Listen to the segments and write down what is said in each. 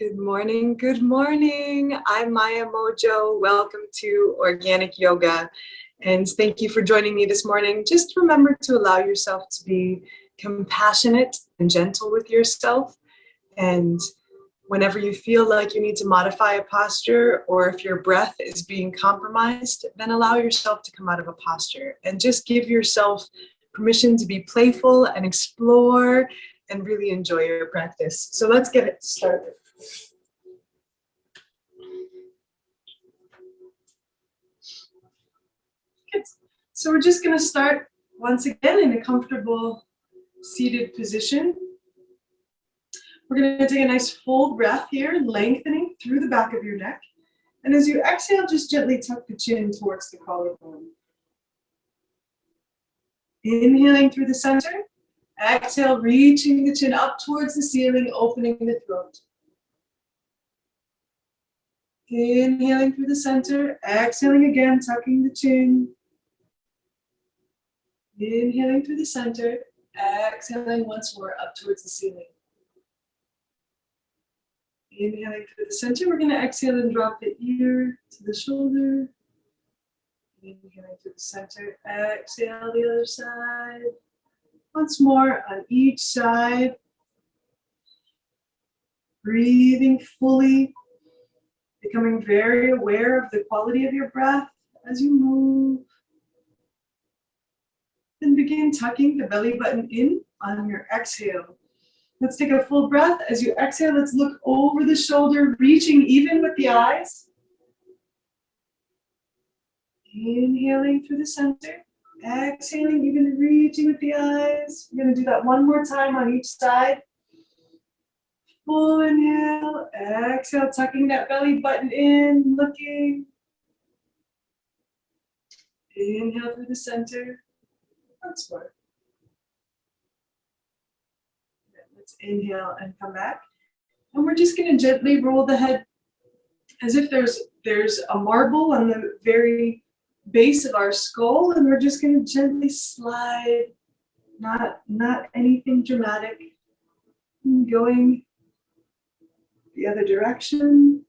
Good morning, good morning. I'm Maya Mojo. Welcome to Organic Yoga. And thank you for joining me this morning. Just remember to allow yourself to be compassionate and gentle with yourself. And whenever you feel like you need to modify a posture, or if your breath is being compromised, then allow yourself to come out of a posture and just give yourself permission to be playful and explore and really enjoy your practice. So let's get it started. Good. So we're just going to start once again in a comfortable seated position. We're going to take a nice full breath here, lengthening through the back of your neck. And as you exhale, just gently tuck the chin towards the collarbone. Inhaling through the center. Exhale, reaching the chin up towards the ceiling, opening the throat. Inhaling through the center. Exhaling again, tucking the chin. Inhaling through the center. Exhaling once more up towards the ceiling. Inhaling through the center, we're going to exhale and drop the ear to the shoulder. Inhaling through the center, exhale the other side. Once more on each side. Breathing fully, becoming very aware of the quality of your breath as you move. Then begin tucking the belly button in on your exhale. Let's take a full breath. As you exhale, let's look over the shoulder, reaching even with the eyes. Inhaling through the center. Exhaling, even reaching with the eyes. We're going to do that one more time on each side. Full inhale. Exhale, tucking that belly button in, looking. Inhale through the center. Once more. Let's inhale and come back. And we're just going to gently roll the head as if there's a marble on the very base of our skull, and we're just going to gently slide, not anything dramatic. Going the other direction.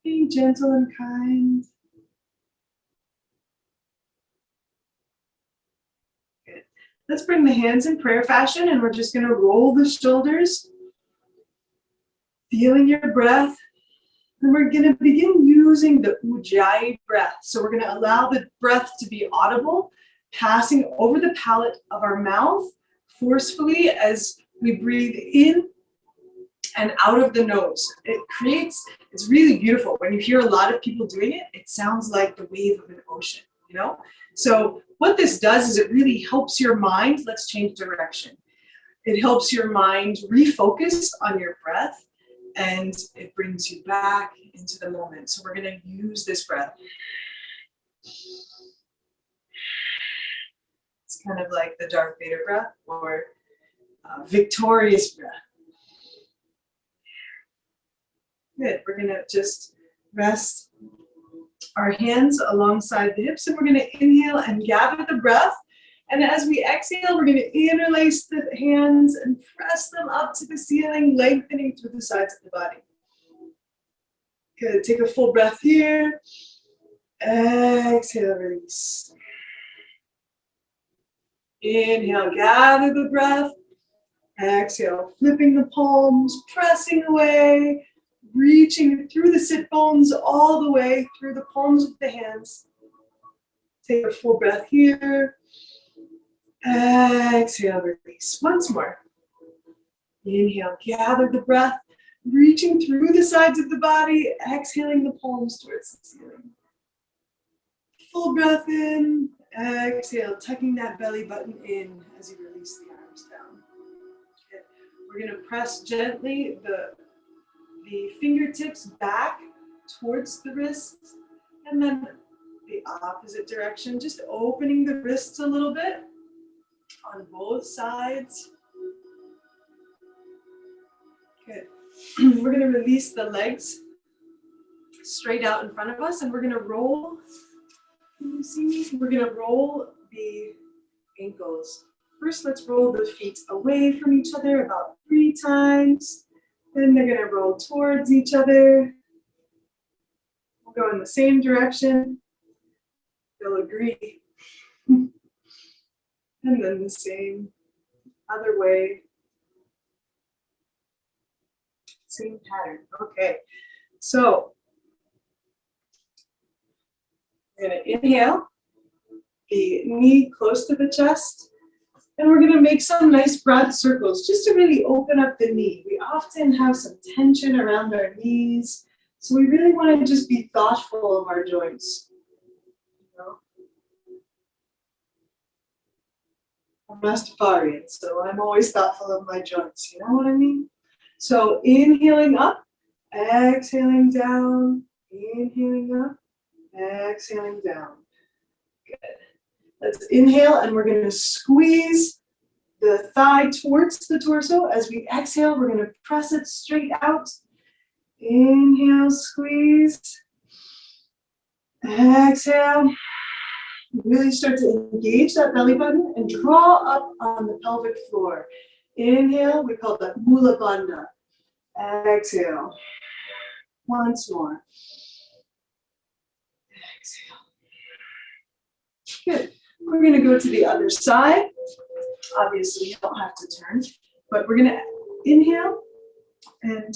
Being gentle and kind. Good. Let's bring the hands in prayer fashion, and we're just going to roll the shoulders. Feeling your breath. And we're going to begin using the Ujjayi breath. So we're going to allow the breath to be audible, passing over the palate of our mouth forcefully as we breathe in and out of the nose. It's really beautiful. When you hear a lot of people doing it, it sounds like the wave of an ocean, you know? So what this does is it really helps your mind. Let's change direction. It helps your mind refocus on your breath, and it brings you back into the moment. So we're going to use this breath. It's kind of like the Darth Vader breath, or victorious breath. Good. We're going to just rest our hands alongside the hips, and we're going to inhale and gather the breath. And as we exhale, we're going to interlace the hands and press them up to the ceiling, lengthening through the sides of the body. Good. Take a full breath here. Exhale, release. Inhale, gather the breath. Exhale, flipping the palms, pressing away, reaching through the sit bones all the way through the palms of the hands. Take a full breath here. Exhale, release. Once more. Inhale, gather the breath, reaching through the sides of the body, exhaling the palms towards the ceiling. Full breath in. Exhale, tucking that belly button in as you release the arms down. Okay. We're going to press gently the fingertips back towards the wrists, and then the opposite direction, just opening the wrists a little bit on both sides. Good. We're going to release the legs straight out in front of us, and we're going to roll. Can you see me? We're going to roll the ankles. First, let's roll the feet away from each other about 3 times. Then they're gonna roll towards each other. We'll go in the same direction. They'll agree. And then the same other way. Same pattern. Okay. So we're gonna inhale, the knee close to the chest, and we're gonna make some nice broad circles just to really open up the knee. We often have some tension around our knees, so we really want to just be thoughtful of our joints. You know? I'm Rastafarian, so I'm always thoughtful of my joints, you know what I mean? So inhaling up, exhaling down, inhaling up, exhaling down. Good. Let's inhale, and we're going to squeeze the thigh towards the torso. As we exhale, we're going to press it straight out. Inhale, squeeze. Exhale. Really start to engage that belly button and draw up on the pelvic floor. Inhale, we call that Mula Bandha. Exhale. Once more. Exhale. Good. We're going to go to the other side. Obviously, you don't have to turn, but we're going to inhale and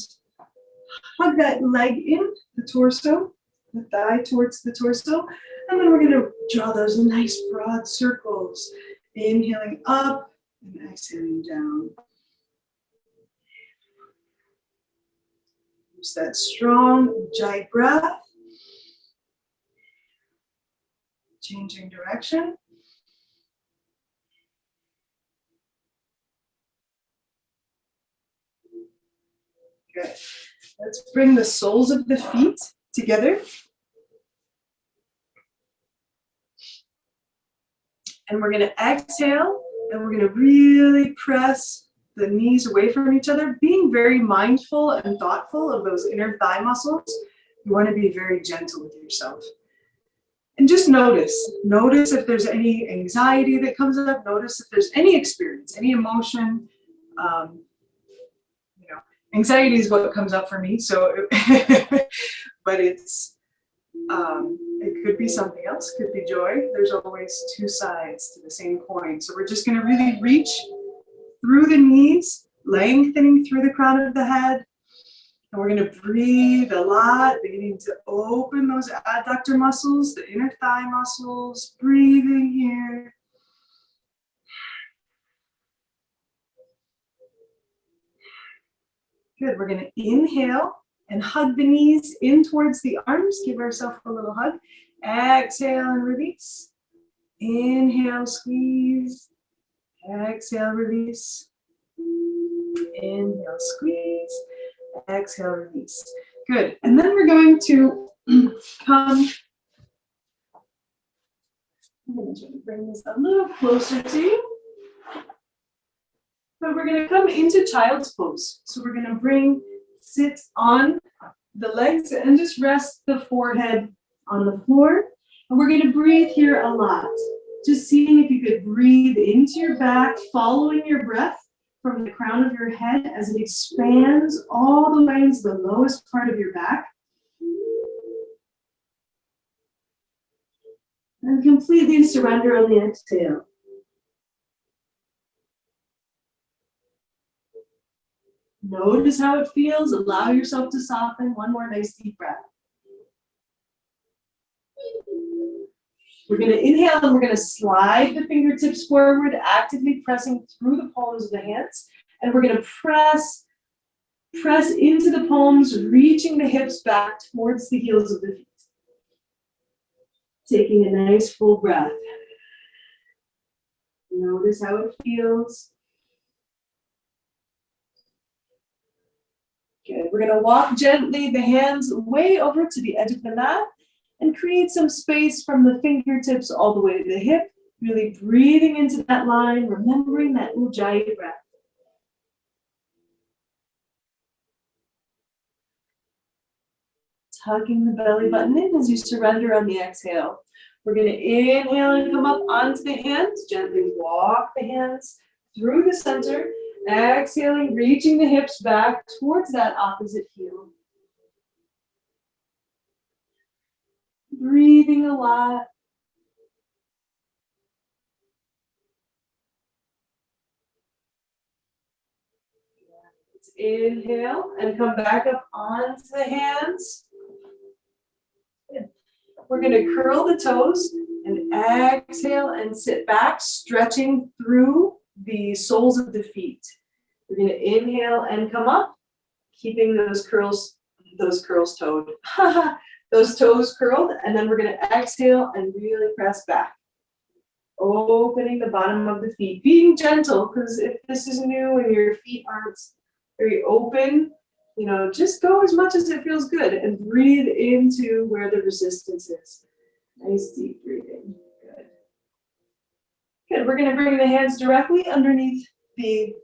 hug that leg in, the torso, the thigh towards the torso, and then we're going to draw those nice broad circles. Inhaling up and exhaling down. Use that strong Ujjayi breath. Changing direction. Good. Let's bring the soles of the feet together. And we're going to exhale, and we're going to really press the knees away from each other, being very mindful and thoughtful of those inner thigh muscles. You want to be very gentle with yourself. And just notice if there's any anxiety that comes up, notice if there's any experience, any emotion. Anxiety is what comes up for me, so, but it's, it could be something else, could be joy. There's always two sides to the same coin. So we're just gonna really reach through the knees, lengthening through the crown of the head. And we're gonna breathe a lot, beginning to open those adductor muscles, the inner thigh muscles, breathing here. Good, we're gonna inhale and hug the knees in towards the arms. Give ourselves a little hug. Exhale and release. Inhale, squeeze. Exhale, release. Inhale, squeeze. Exhale, release. Good, and then we're going to come. I'm gonna try to bring this a little closer to you. So we're going to come into child's pose. So we're going to sit on the legs and just rest the forehead on the floor. And we're going to breathe here a lot. Just seeing if you could breathe into your back, following your breath from the crown of your head as it expands all the way into the lowest part of your back. And completely surrender on the exhale. Notice how it feels. Allow yourself to soften. One more nice deep breath. We're going to inhale and we're going to slide the fingertips forward, actively pressing through the palms of the hands. And we're going to press into the palms, reaching the hips back towards the heels of the feet. Taking a nice full breath. Notice how it feels. Good. We're going to walk gently the hands way over to the edge of the mat and create some space from the fingertips all the way to the hip, really breathing into that line, remembering that Ujjayi breath. Tucking the belly button in as you surrender on the exhale. We're going to inhale and come up onto the hands, gently walk the hands through the center, Exhaling, reaching the hips back towards that opposite heel. Breathing a lot. Let's inhale and come back up onto the hands. Good. We're going to curl the toes and exhale and sit back, stretching through the soles of the feet. We're going to inhale and come up, keeping those curls toed. Those toes curled, and then we're going to exhale and really press back. Opening the bottom of the feet, being gentle, because if this is new and your feet aren't very open, just go as much as it feels good and breathe into where the resistance is. Nice deep breathing. Good. Good. We're going to bring the hands directly underneath the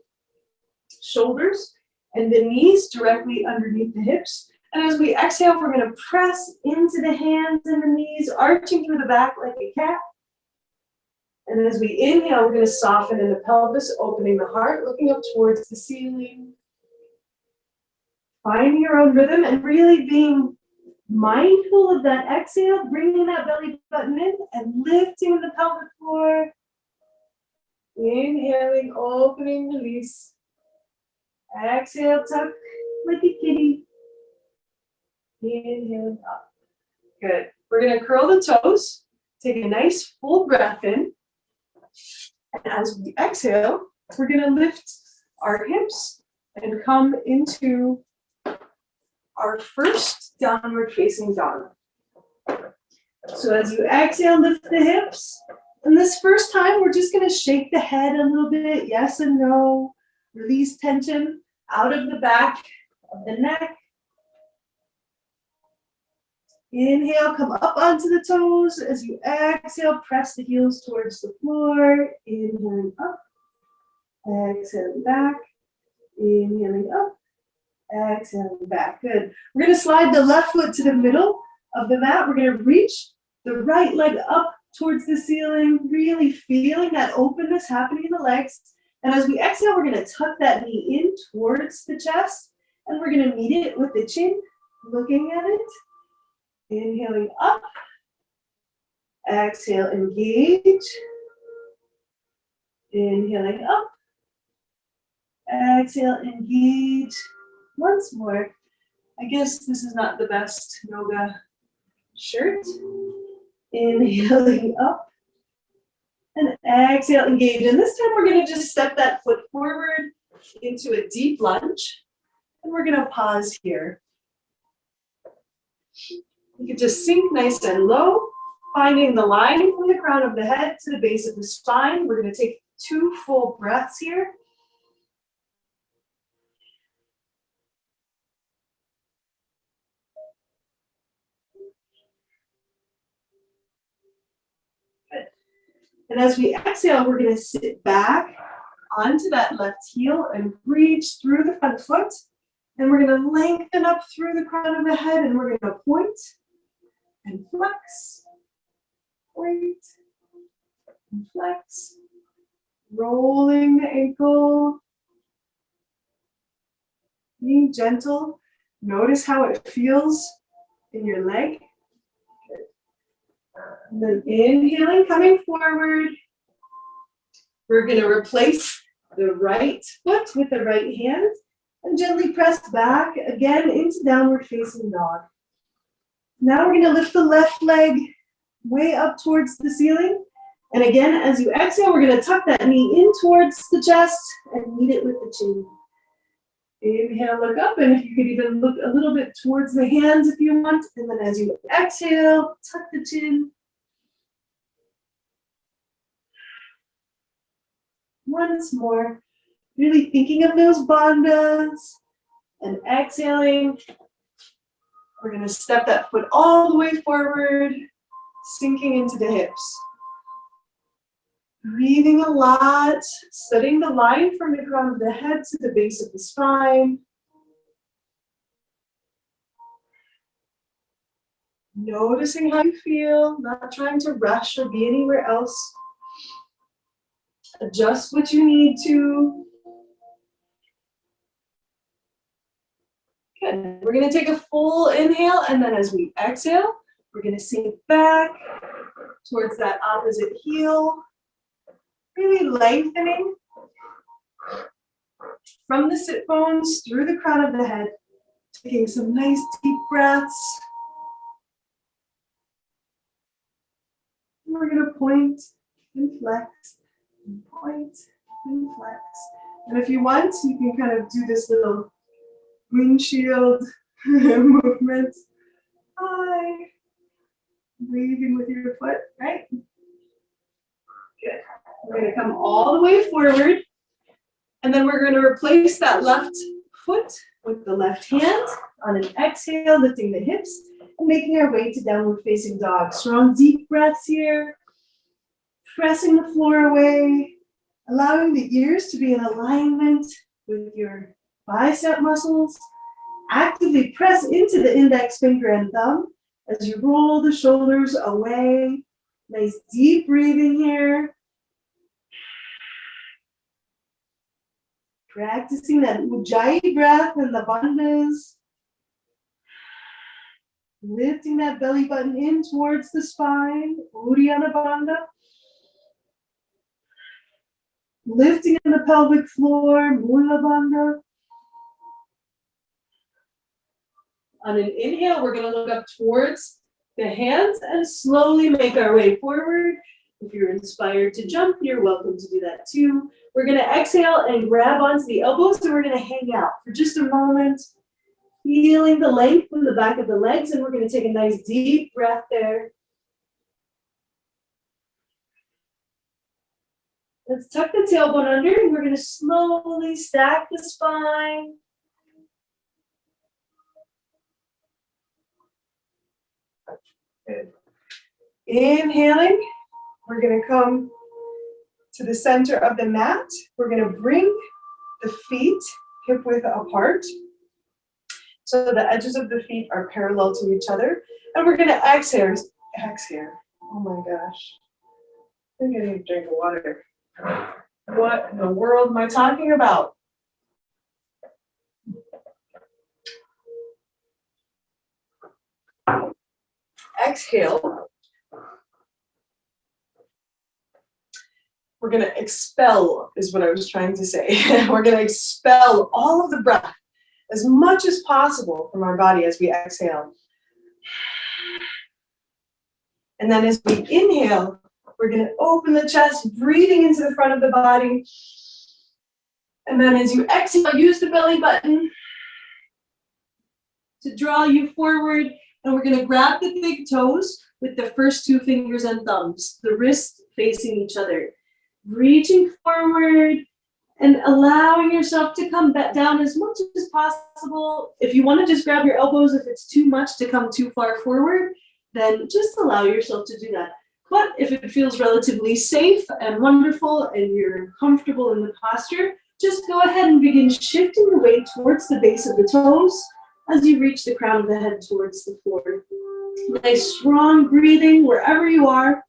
shoulders and the knees directly underneath the hips. And as we exhale, we're going to press into the hands and the knees, arching through the back like a cat. And as we inhale, we're going to soften in the pelvis, opening the heart, looking up towards the ceiling. Finding your own rhythm and really being mindful of that exhale, bringing that belly button in and lifting the pelvic floor. Inhaling, opening, release. Exhale, tuck like a kitty. Inhaling up. Good. We're going to curl the toes. Take a nice full breath in. And as we exhale, we're going to lift our hips and come into our first downward facing dog. So as you exhale, lift the hips. And this first time, we're just going to shake the head a little bit. Yes and no. Release tension out of the back of the neck. Inhale, come up onto the toes. As you exhale, press the heels towards the floor. Inhaling up. Exhaling back. Inhaling up. Exhaling back. Good. We're going to slide the left foot to the middle of the mat. We're going to reach the right leg up towards the ceiling, really feeling that openness happening in the legs. And as we exhale, we're going to tuck that knee in towards the chest. And we're going to meet it with the chin, looking at it. Inhaling up. Exhale, engage. Inhaling up. Exhale, engage. Once more. I guess this is not the best yoga shirt. Inhaling up. And exhale, engage. And this time we're going to just step that foot forward into a deep lunge. And we're going to pause here. You can just sink nice and low, finding the line from the crown of the head to the base of the spine. We're going to take 2 full breaths here. Good. And as we exhale, we're going to sit back onto that left heel and reach through the front foot. And we're going to lengthen up through the crown of the head, and we're going to point and flex, point and flex, rolling the ankle, being gentle. Notice how it feels in your leg. And then inhaling, coming forward. We're going to replace the right foot with the right hand and gently press back again into downward facing dog. Now we're going to lift the left leg way up towards the ceiling. And again, as you exhale, we're going to tuck that knee in towards the chest and meet it with the chin. Inhale, look up, and if you could even look a little bit towards the hands if you want. And then as you exhale, tuck the chin. Once more, really thinking of those bandhas. And exhaling. We're going to step that foot all the way forward, sinking into the hips. Breathing a lot, studying the line from the crown of the head to the base of the spine. Noticing how you feel, not trying to rush or be anywhere else. Adjust what you need to. Good. We're going to take a full inhale, and then as we exhale, we're going to sink back towards that opposite heel, really lengthening from the sit bones through the crown of the head, taking some nice deep breaths. We're going to point and flex, and point and flex. And if you want, you can kind of do this little windshield movement. Hi. Breathing with your foot, right? Good. We're going to come all the way forward. And then we're going to replace that left foot with the left hand on an exhale, lifting the hips and making our way to downward facing dog. Strong deep breaths here. Pressing the floor away. Allowing the ears to be in alignment with your bicep muscles. Actively press into the index finger and thumb as you roll the shoulders away. Nice deep breathing here. Practicing that Ujjayi breath in the bandhas. Lifting that belly button in towards the spine, Uddiyana Bandha. Lifting in the pelvic floor, Mula Bandha. On an inhale, we're going to look up towards the hands and slowly make our way forward. If you're inspired to jump, you're welcome to do that too. We're going to exhale and grab onto the elbows, and we're going to hang out for just a moment, feeling the length in the back of the legs, and we're going to take a nice deep breath there. Let's tuck the tailbone under, and we're going to slowly stack the spine. Good. Inhaling, we're going to come to the center of the mat. We're going to bring the feet hip width apart. So the edges of the feet are parallel to each other. And we're going to exhale. Oh my gosh. I think I need to drink water. What in the world am I talking about? Exhale. We're going to expel, is what I was trying to say. We're going to expel all of the breath as much as possible from our body as we exhale. And then as we inhale, we're going to open the chest, breathing into the front of the body. And then as you exhale, use the belly button to draw you forward. And we're going to grab the big toes with the first two fingers and thumbs, the wrists facing each other. Reaching forward and allowing yourself to come back down as much as possible. If you want to just grab your elbows, if it's too much to come too far forward, then just allow yourself to do that. But if it feels relatively safe and wonderful and you're comfortable in the posture, just go ahead and begin shifting the weight towards the base of the toes as you reach the crown of the head towards the floor. Nice strong breathing wherever you are.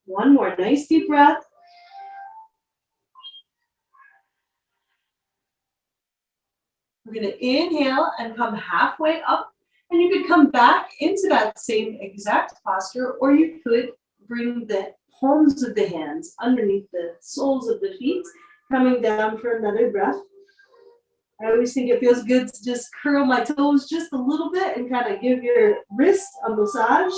One more nice deep breath. We're going to inhale and come halfway up, and you could come back into that same exact posture, or you could bring the palms of the hands underneath the soles of the feet, coming down for another breath. I always think it feels good to just curl my toes just a little bit and kind of give your wrist a massage.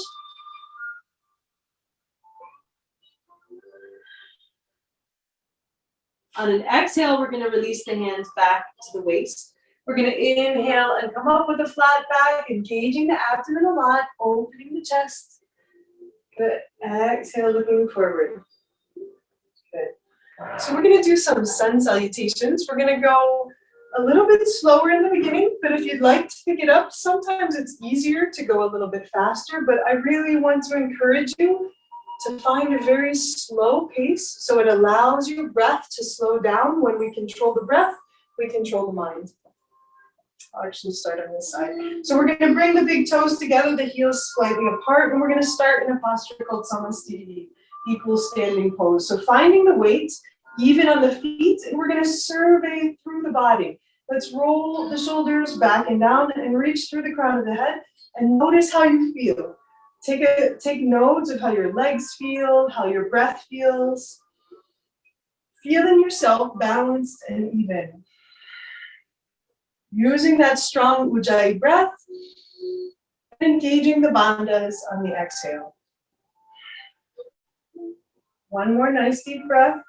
On an exhale, we're going to release the hands back to the waist. We're going to inhale and come up with a flat back, engaging the abdomen a lot, opening the chest. Good. Exhale, looking forward. Good. So we're going to do some sun salutations. We're going to go a little bit slower in the beginning, but if you'd like to pick it up, sometimes it's easier to go a little bit faster, but I really want to encourage you to find a very slow pace so it allows your breath to slow down. When we control the breath, we control the mind. I'll actually start on this side. So we're going to bring the big toes together, the heels slightly apart, and we're going to start in a posture called Samasthiti, equal standing pose. So finding the weight even on the feet, and we're gonna survey through the body. Let's roll the shoulders back and down and reach through the crown of the head and notice how you feel. Take notes of how your legs feel, how your breath feels. Feeling yourself balanced and even. Using that strong Ujjayi breath, and engaging the bandhas on the exhale. One more nice deep breath.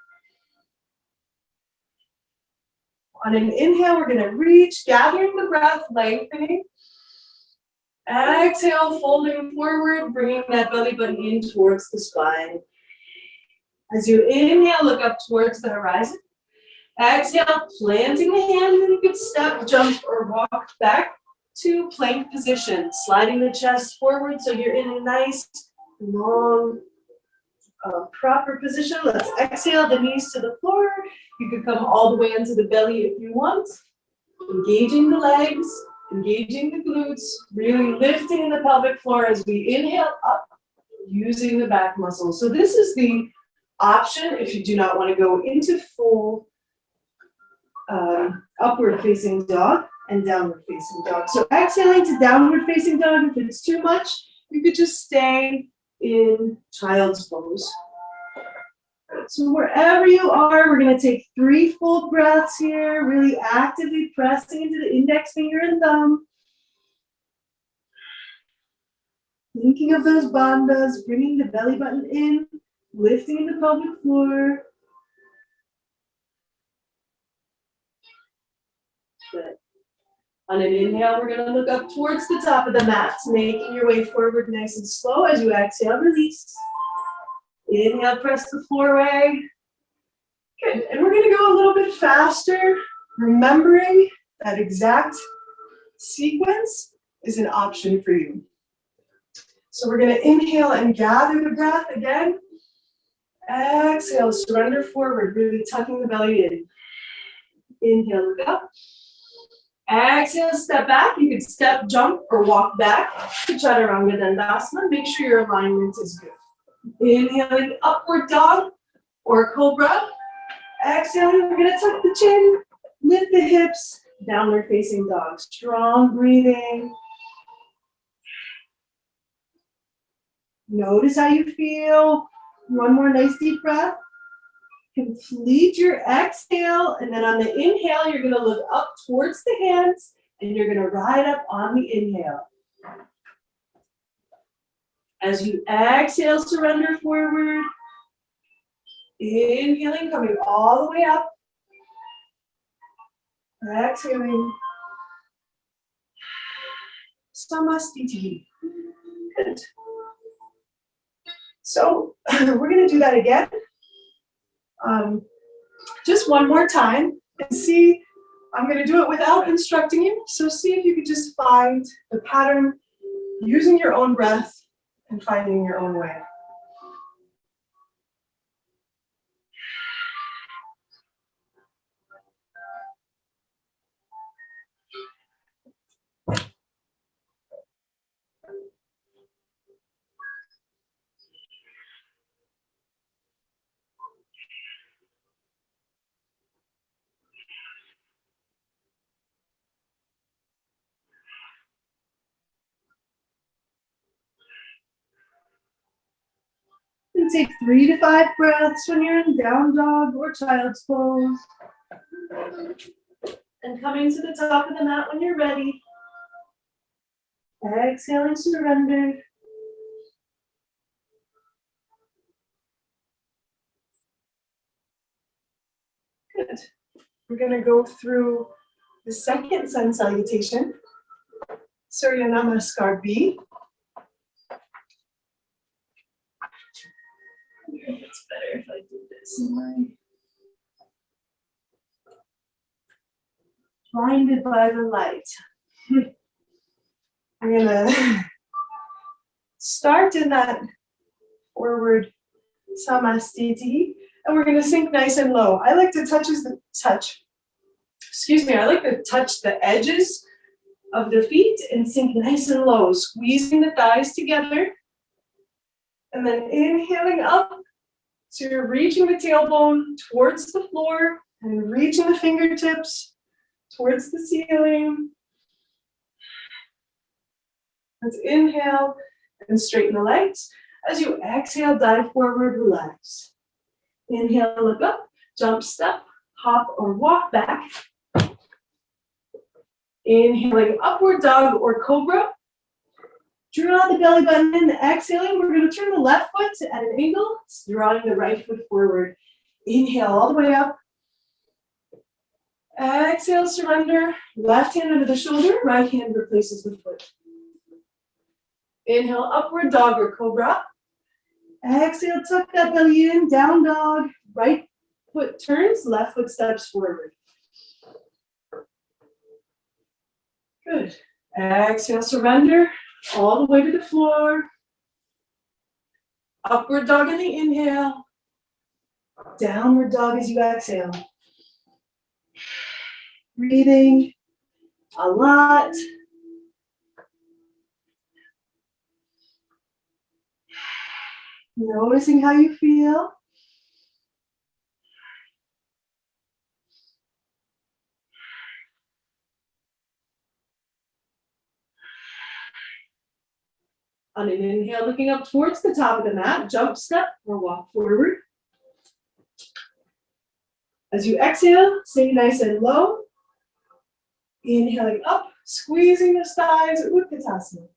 On an inhale, we're going to reach, gathering the breath, lengthening. Exhale, folding forward, bringing that belly button in towards the spine. As you inhale, look up towards the horizon. Exhale, planting the hand, and you could step, jump, or walk back to plank position, sliding the chest forward so you're in a nice, long, proper position. Let's exhale the knees to the floor. You could come all the way into the belly if you want. Engaging the legs, engaging the glutes, really lifting the pelvic floor as we inhale up, using the back muscles. So this is the option if you do not want to go into full upward facing dog and downward facing dog. So exhaling to downward facing dog, if it's too much, you could just stay in child's pose. So wherever you are, we're going to take 3 full breaths here, really actively pressing into the index finger and thumb. Thinking of those bandhas, bringing the belly button in, lifting the pelvic floor. Good. On an inhale, we're going to look up towards the top of the mat, making your way forward nice and slow. As you exhale, release. Inhale, press the floor away. Good. And we're going to go a little bit faster, remembering that exact sequence is an option for you. So we're going to inhale and gather the breath again. Exhale, surrender forward, really tucking the belly in. Inhale, look up. Exhale, step back. You can step, jump, or walk back to Chaturanga Dandasana. Make sure your alignment is good. Inhaling, upward dog or cobra. Exhaling, we're going to tuck the chin, lift the hips, downward facing dog. Strong breathing. Notice how you feel. One more nice deep breath. Complete your exhale, and then on the inhale, you're going to look up towards the hands, and you're going to ride up on the inhale. As you exhale, surrender forward. Inhaling, coming all the way up. Exhaling. Samastiti. Good. So we're going to do that again. Just one more time and see. I'm going to do it without instructing you. So see if you could just find the pattern using your own breath and finding your own way. And take 3 to 5 breaths when you're in down dog or child's pose. And coming to the top of the mat when you're ready. Exhaling, surrender. Good. We're going to go through the second sun salutation. Surya Namaskar B. It's better if I do this. Blinded by the light. I'm going to start in that forward samastiti, and we're going to sink nice and low. I like to touch the edges of the feet and sink nice and low, squeezing the thighs together. And then inhaling up, So you're reaching the tailbone towards the floor and reaching the fingertips towards the ceiling. Let's inhale and straighten the legs. As you exhale, dive forward, relax. Inhale, look up, jump, step, hop or walk back. Inhaling, upward dog or cobra. Draw the belly button in. Exhaling, we're going to turn the left foot at an angle, drawing the right foot forward. Inhale all the way up. Exhale, surrender. Left hand under the shoulder, right hand replaces the foot. Inhale, upward dog or cobra. Exhale, tuck that belly in, down dog. Right foot turns, left foot steps forward. Good. Exhale, surrender. All the way to the floor. Upward dog in the inhale. Downward dog as you exhale. Breathing a lot. Noticing how you feel. On an inhale, looking up towards the top of the mat, jump, step, or walk forward. As you exhale, stay nice and low. Inhaling up, squeezing the thighs, Utkatasana.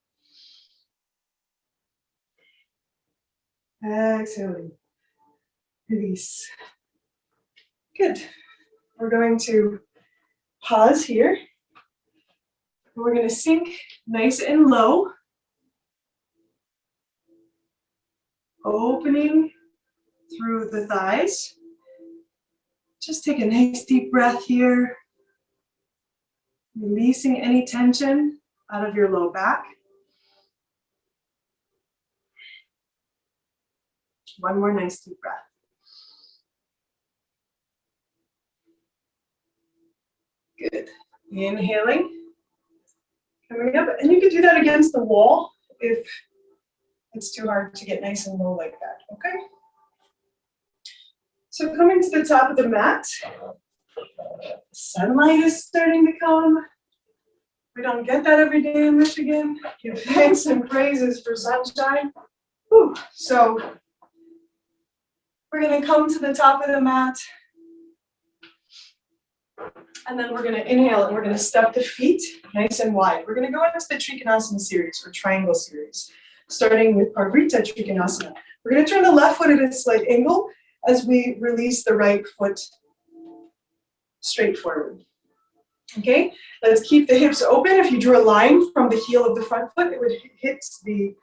Exhaling, release. Good. We're going to pause here. We're going to sink nice and low. Opening through the thighs. Just take a nice deep breath here. Releasing any tension out of your low back. One more nice deep breath. Good. Inhaling. Coming up. And you can do that against the wall if it's too hard to get nice and low like that, okay? So coming to the top of the mat, sunlight is starting to come. We don't get that every day in Michigan. Give thanks and praises for sunshine. Whew. So we're gonna come to the top of the mat, and then we're gonna inhale and we're gonna step the feet nice and wide. We're gonna go into the Trikonasana series or triangle series, starting with Parvrita Trikonasana. We're gonna turn the left foot at a slight angle as we release the right foot straight forward. Okay, let's keep the hips open. If you drew a line from the heel of the front foot, it would hit the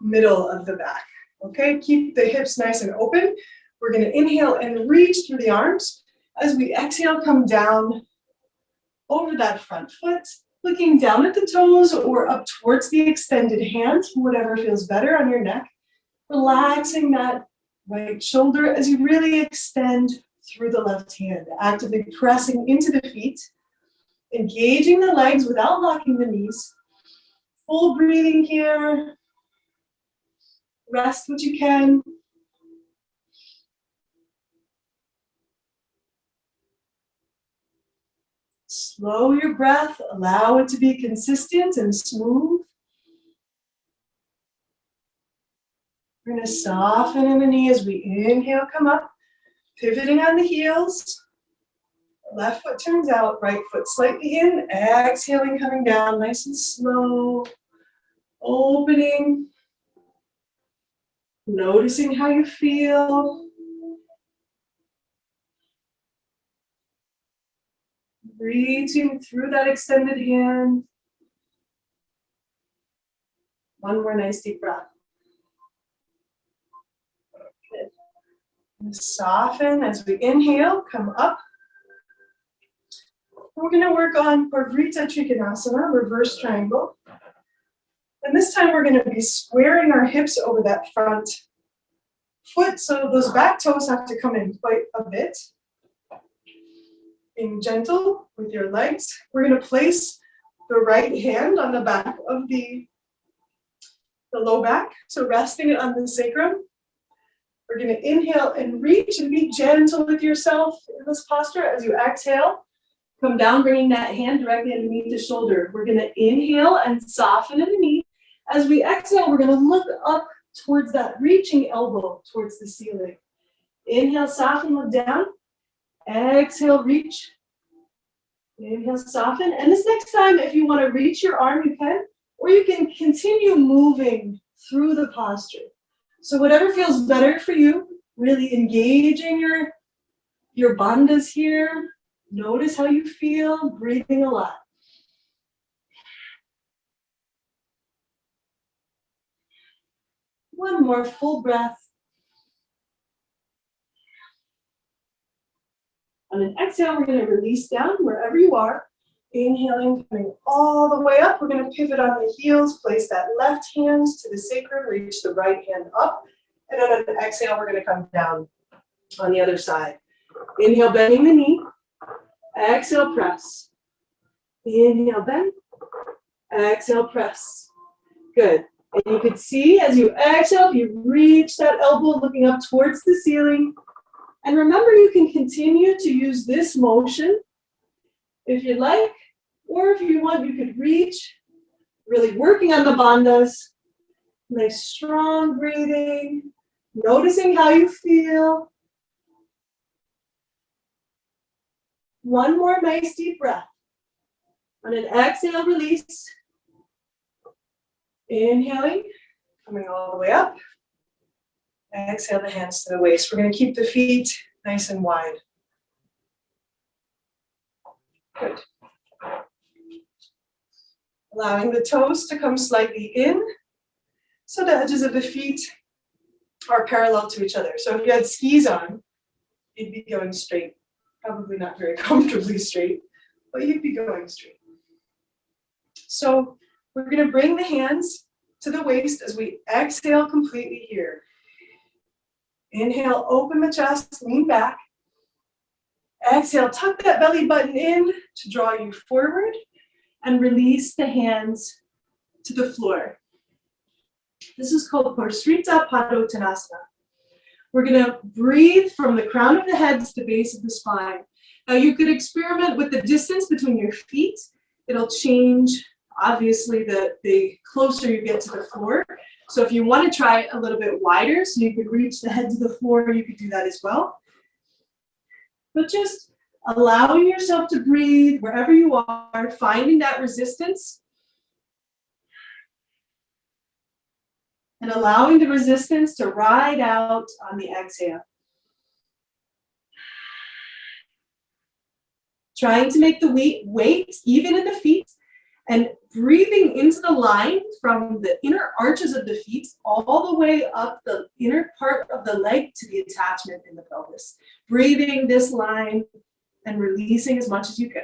middle of the back. Okay, keep the hips nice and open. We're gonna inhale and reach through the arms. As we exhale, come down over that front foot, looking down at the toes or up towards the extended hand, whatever feels better on your neck. Relaxing that right shoulder as you really extend through the left hand, actively pressing into the feet, engaging the legs without locking the knees. Full breathing here. Rest what you can. Slow your breath, allow it to be consistent and smooth. We're going to soften in the knee as we inhale, come up, pivoting on the heels. Left foot turns out, right foot slightly in, exhaling, coming down nice and slow, opening, noticing how you feel. Reaching through that extended hand. One more nice deep breath. Good. And soften as we inhale, come up. We're going to work on Parvrita Trikonasana, reverse triangle. And this time we're going to be squaring our hips over that front foot, so those back toes have to come in quite a bit. Being gentle with your legs. We're going to place the right hand on the back of the low back, so resting it on the sacrum. We're going to inhale and reach and be gentle with yourself in this posture. As you exhale, come down, bringing that hand directly underneath the shoulder. We're going to inhale and soften in the knee. As we exhale, we're going to look up towards that reaching elbow towards the ceiling. Inhale, soften, look down. Exhale, reach. Inhale, soften. And this next time, if you want to reach your arm, you can, or you can continue moving through the posture. So whatever feels better for you, really engaging your bandhas here. Notice how you feel, breathing a lot. One more full breath. On an exhale, we're going to release down wherever you are. Inhaling, coming all the way up. We're going to pivot on the heels, place that left hand to the sacrum, reach the right hand up. And then on an exhale, we're going to come down on the other side. Inhale, bending the knee. Exhale, press. Inhale, bend. Exhale, press. Good. And you can see as you exhale, you reach that elbow looking up towards the ceiling. And remember, you can continue to use this motion if you'd like, or if you want, you could reach, really working on the bandhas. Nice strong breathing, noticing how you feel. One more nice deep breath. On an exhale, release. Inhaling, coming all the way up. Exhale the hands to the waist. We're going to keep the feet nice and wide. Good. Allowing the toes to come slightly in, so the edges of the feet are parallel to each other. So if you had skis on, you'd be going straight. Probably not very comfortably straight, but you'd be going straight. So we're going to bring the hands to the waist as we exhale completely here. Inhale, open the chest, lean back. Exhale, tuck that belly button in to draw you forward and release the hands to the floor. This is called Parsrita Padottanasana. We're going to breathe from the crown of the head to the base of the spine. Now you could experiment with the distance between your feet. It'll change, obviously, the closer you get to the floor. So if you want to try it a little bit wider, so you could reach the head to the floor, you could do that as well. But just allowing yourself to breathe wherever you are, finding that resistance, and allowing the resistance to ride out on the exhale. Trying to make the weight even in the feet, and breathing into the line from the inner arches of the feet all the way up the inner part of the leg to the attachment in the pelvis. Breathing this line and releasing as much as you can.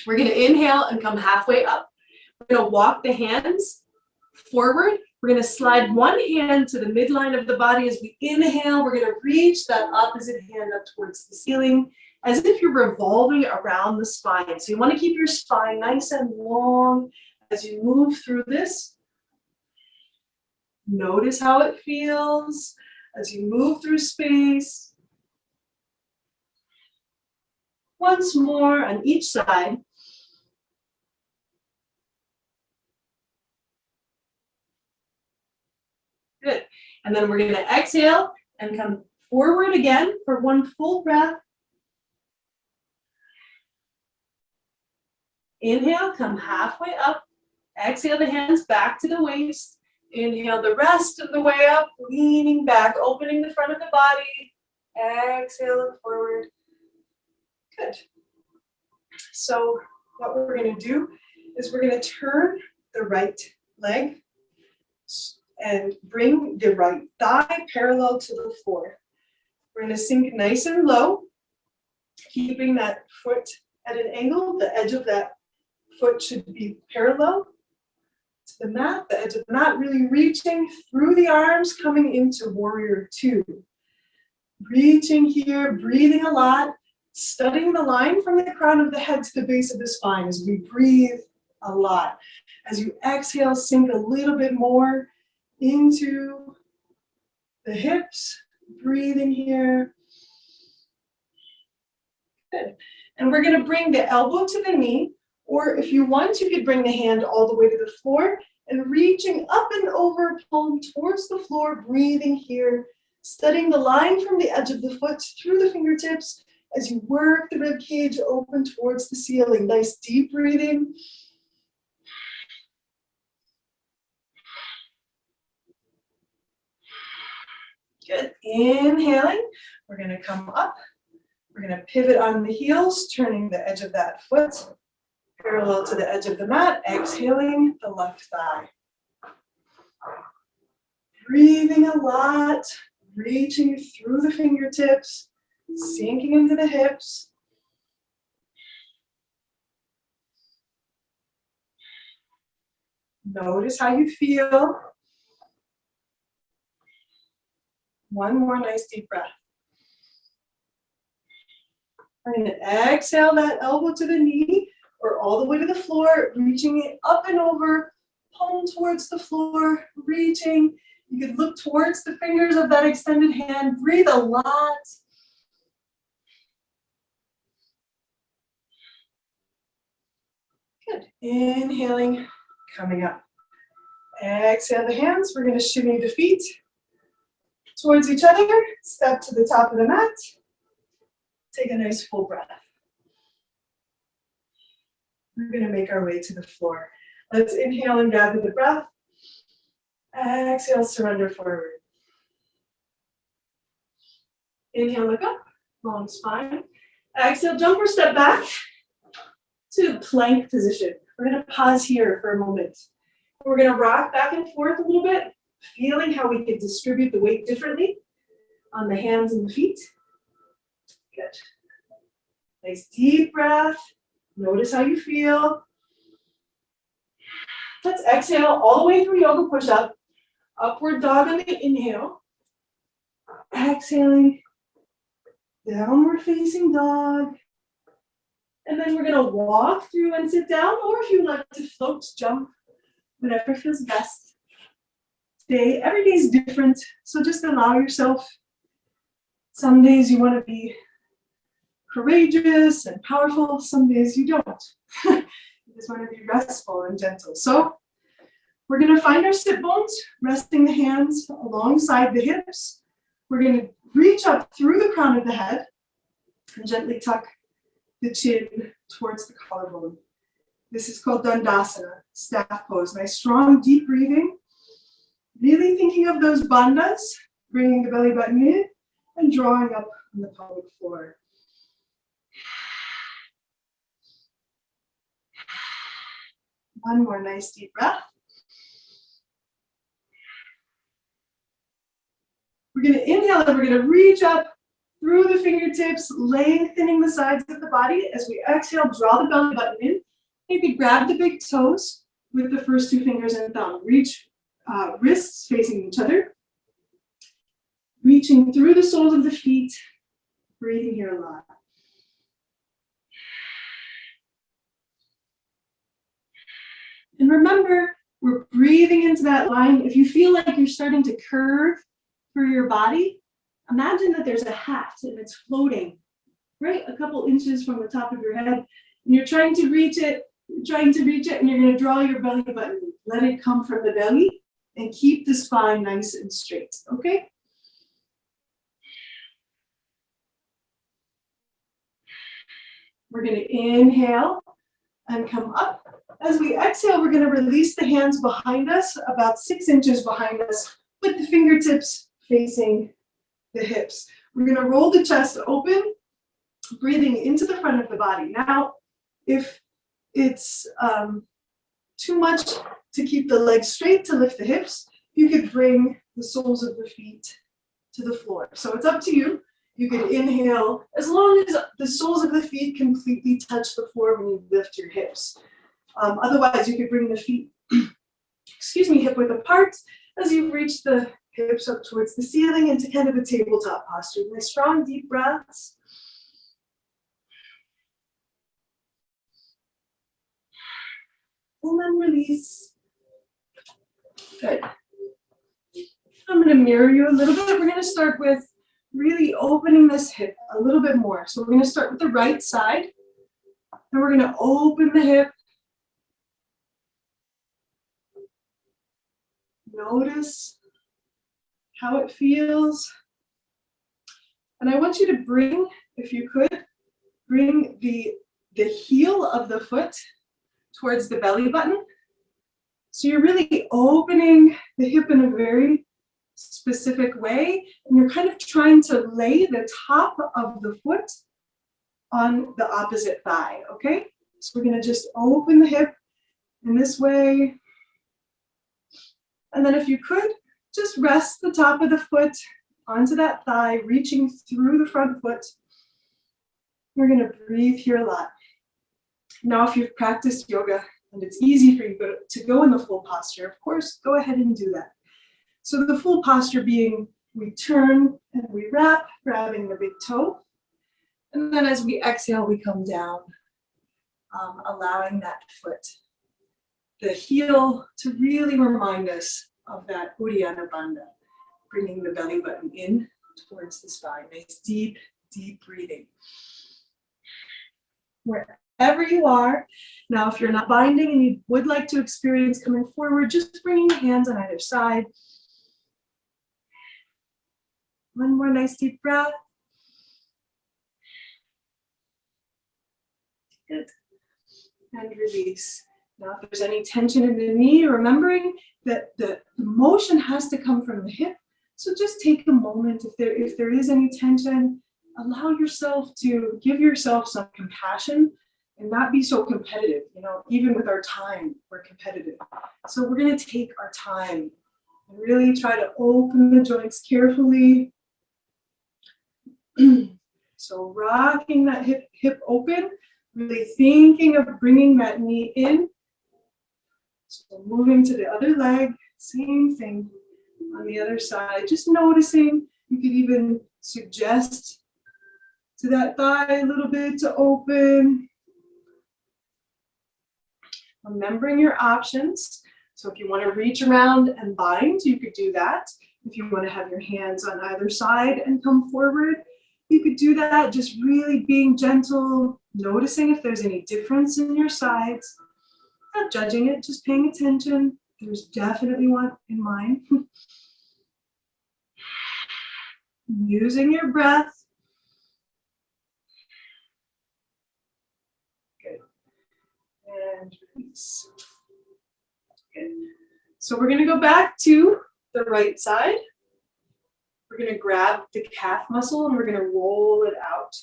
We're going to inhale and come halfway up. We're going to walk the hands forward. We're going to slide one hand to the midline of the body as we inhale. We're going to reach that opposite hand up towards the ceiling as if you're revolving around the spine. So you want to keep your spine nice and long as you move through this. Notice how it feels as you move through space. Once more on each side. Good. And then we're going to exhale and come forward again for one full breath. Inhale, come halfway up. Exhale the hands back to the waist. Inhale the rest of the way up, leaning back, opening the front of the body. Exhale it forward. Good. So what we're going to do is we're going to turn the right leg and bring the right thigh parallel to the floor. We're going to sink nice and low, keeping that foot at an angle. The edge of that foot should be parallel to the mat, the edge of the mat, really reaching through the arms, coming into warrior two. Reaching here, breathing a lot, studying the line from the crown of the head to the base of the spine as we breathe a lot. As you exhale, sink a little bit more into the hips, breathing here. Good. And we're going to bring the elbow to the knee, or if you want, you could bring the hand all the way to the floor and reaching up and over, palm towards the floor, breathing here, studying the line from the edge of the foot through the fingertips as you work the rib cage open towards the ceiling. Nice deep breathing. Good. Inhaling. We're going to come up. We're going to pivot on the heels, turning the edge of that foot parallel to the edge of the mat. Exhaling the left thigh. Breathing a lot, reaching through the fingertips, sinking into the hips. Notice how you feel. One more nice deep breath. We're going to exhale that elbow to the knee or all the way to the floor, reaching it up and over, palm towards the floor, reaching. You could look towards the fingers of that extended hand. Breathe a lot. Good. Inhaling, coming up. Exhale the hands. We're going to shimmy the feet towards each other. Step to the top of the mat. Take a nice full breath. We're going to make our way to the floor. Let's inhale and gather the breath. Exhale, surrender forward. Inhale, look up, long spine. Exhale, jump or step back to plank position. We're going to pause here for a moment. We're going to rock back and forth a little bit, feeling how we can distribute the weight differently on the hands and the feet. Good. Nice deep breath. Notice how you feel. Let's exhale all the way through yoga push-up. Upward dog on the inhale. Exhaling. Downward facing dog. And then we're going to walk through and sit down, or if you like to float, jump, whatever feels best. Today, every day is different, so just allow yourself. Some days you want to be courageous and powerful, some days you don't. You just want to be restful and gentle. So we're going to find our sit bones, resting the hands alongside the hips. We're going to reach up through the crown of the head and gently tuck the chin towards the collarbone. This is called Dandasana, staff pose. Nice, strong, deep breathing. Really thinking of those bandhas, bringing the belly button in and drawing up on the pelvic floor. One more nice deep breath. We're going to inhale and we're going to reach up through the fingertips, lengthening the sides of the body. As we exhale, draw the belly button in. Maybe grab the big toes with the first two fingers and thumb. Reach wrists facing each other. Reaching through the soles of the feet. Breathing here a lot. And remember, we're breathing into that line. If you feel like you're starting to curve through your body, imagine that there's a hat and it's floating right a couple inches from the top of your head. And you're trying to reach it, and you're going to draw your belly button. Let it come from the belly and keep the spine nice and straight, okay? We're going to inhale and come up. As we exhale, we're going to release the hands behind us, about 6 inches behind us, with the fingertips facing the hips. We're going to roll the chest open, breathing into the front of the body. Now, if it's too much to keep the legs straight, to lift the hips, you could bring the soles of the feet to the floor. So it's up to you. You could inhale as long as the soles of the feet completely touch the floor when you lift your hips. Otherwise, you could bring the feet, hip width apart as you reach the hips up towards the ceiling into kind of a tabletop posture. Nice strong, deep breaths. Pull and release. Good. I'm going to mirror you a little bit. We're going to start with really opening this hip a little bit more. So we're going to start with the right side. And we're going to open the hip. Notice how it feels. And I want you to bring, if you could, bring the heel of the foot towards the belly button. So you're really opening the hip in a very specific way, and you're kind of trying to lay the top of the foot on the opposite thigh, okay? So we're gonna just open the hip in this way. And then if you could, just rest the top of the foot onto that thigh, reaching through the front foot. We're gonna breathe here a lot. Now, if you've practiced yoga and it's easy for you to go in the full posture, of course, go ahead and do that. So the full posture being, we turn and we wrap, grabbing the big toe. And then as we exhale, we come down, allowing that foot, the heel, to really remind us of that Uddiyana Bandha, bringing the belly button in towards the spine. Nice deep, deep breathing. Wherever you are, now if you're not binding and you would like to experience coming forward, just bringing the hands on either side. One more nice deep breath. Good. And release. Now, if there's any tension in the knee, remembering that the motion has to come from the hip. So just take a moment. If there is any tension, allow yourself to give yourself some compassion and not be so competitive. You know, even with our time, we're competitive. So we're going to take our time and really try to open the joints carefully. So rocking that hip open, really thinking of bringing that knee in. So moving to the other leg, same thing on the other side. Just noticing, you could even suggest to that thigh a little bit to open. Remembering your options. So if you want to reach around and bind, you could do that. If you want to have your hands on either side and come forward, you could do that, just really being gentle, noticing if there's any difference in your sides, not judging it, just paying attention. There's definitely one in mine. Using your breath. Good. And release. Good. So we're going to go back to the right side. We're going to grab the calf muscle and we're going to roll it out.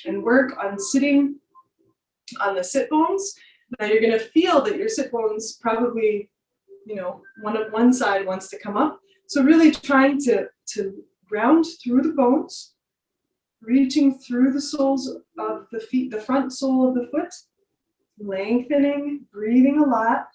And work on sitting on the sit bones. Now you're going to feel that your sit bones probably, you know, one side wants to come up. So really trying to ground through the bones, reaching through the soles of the feet, the front sole of the foot, lengthening, breathing a lot.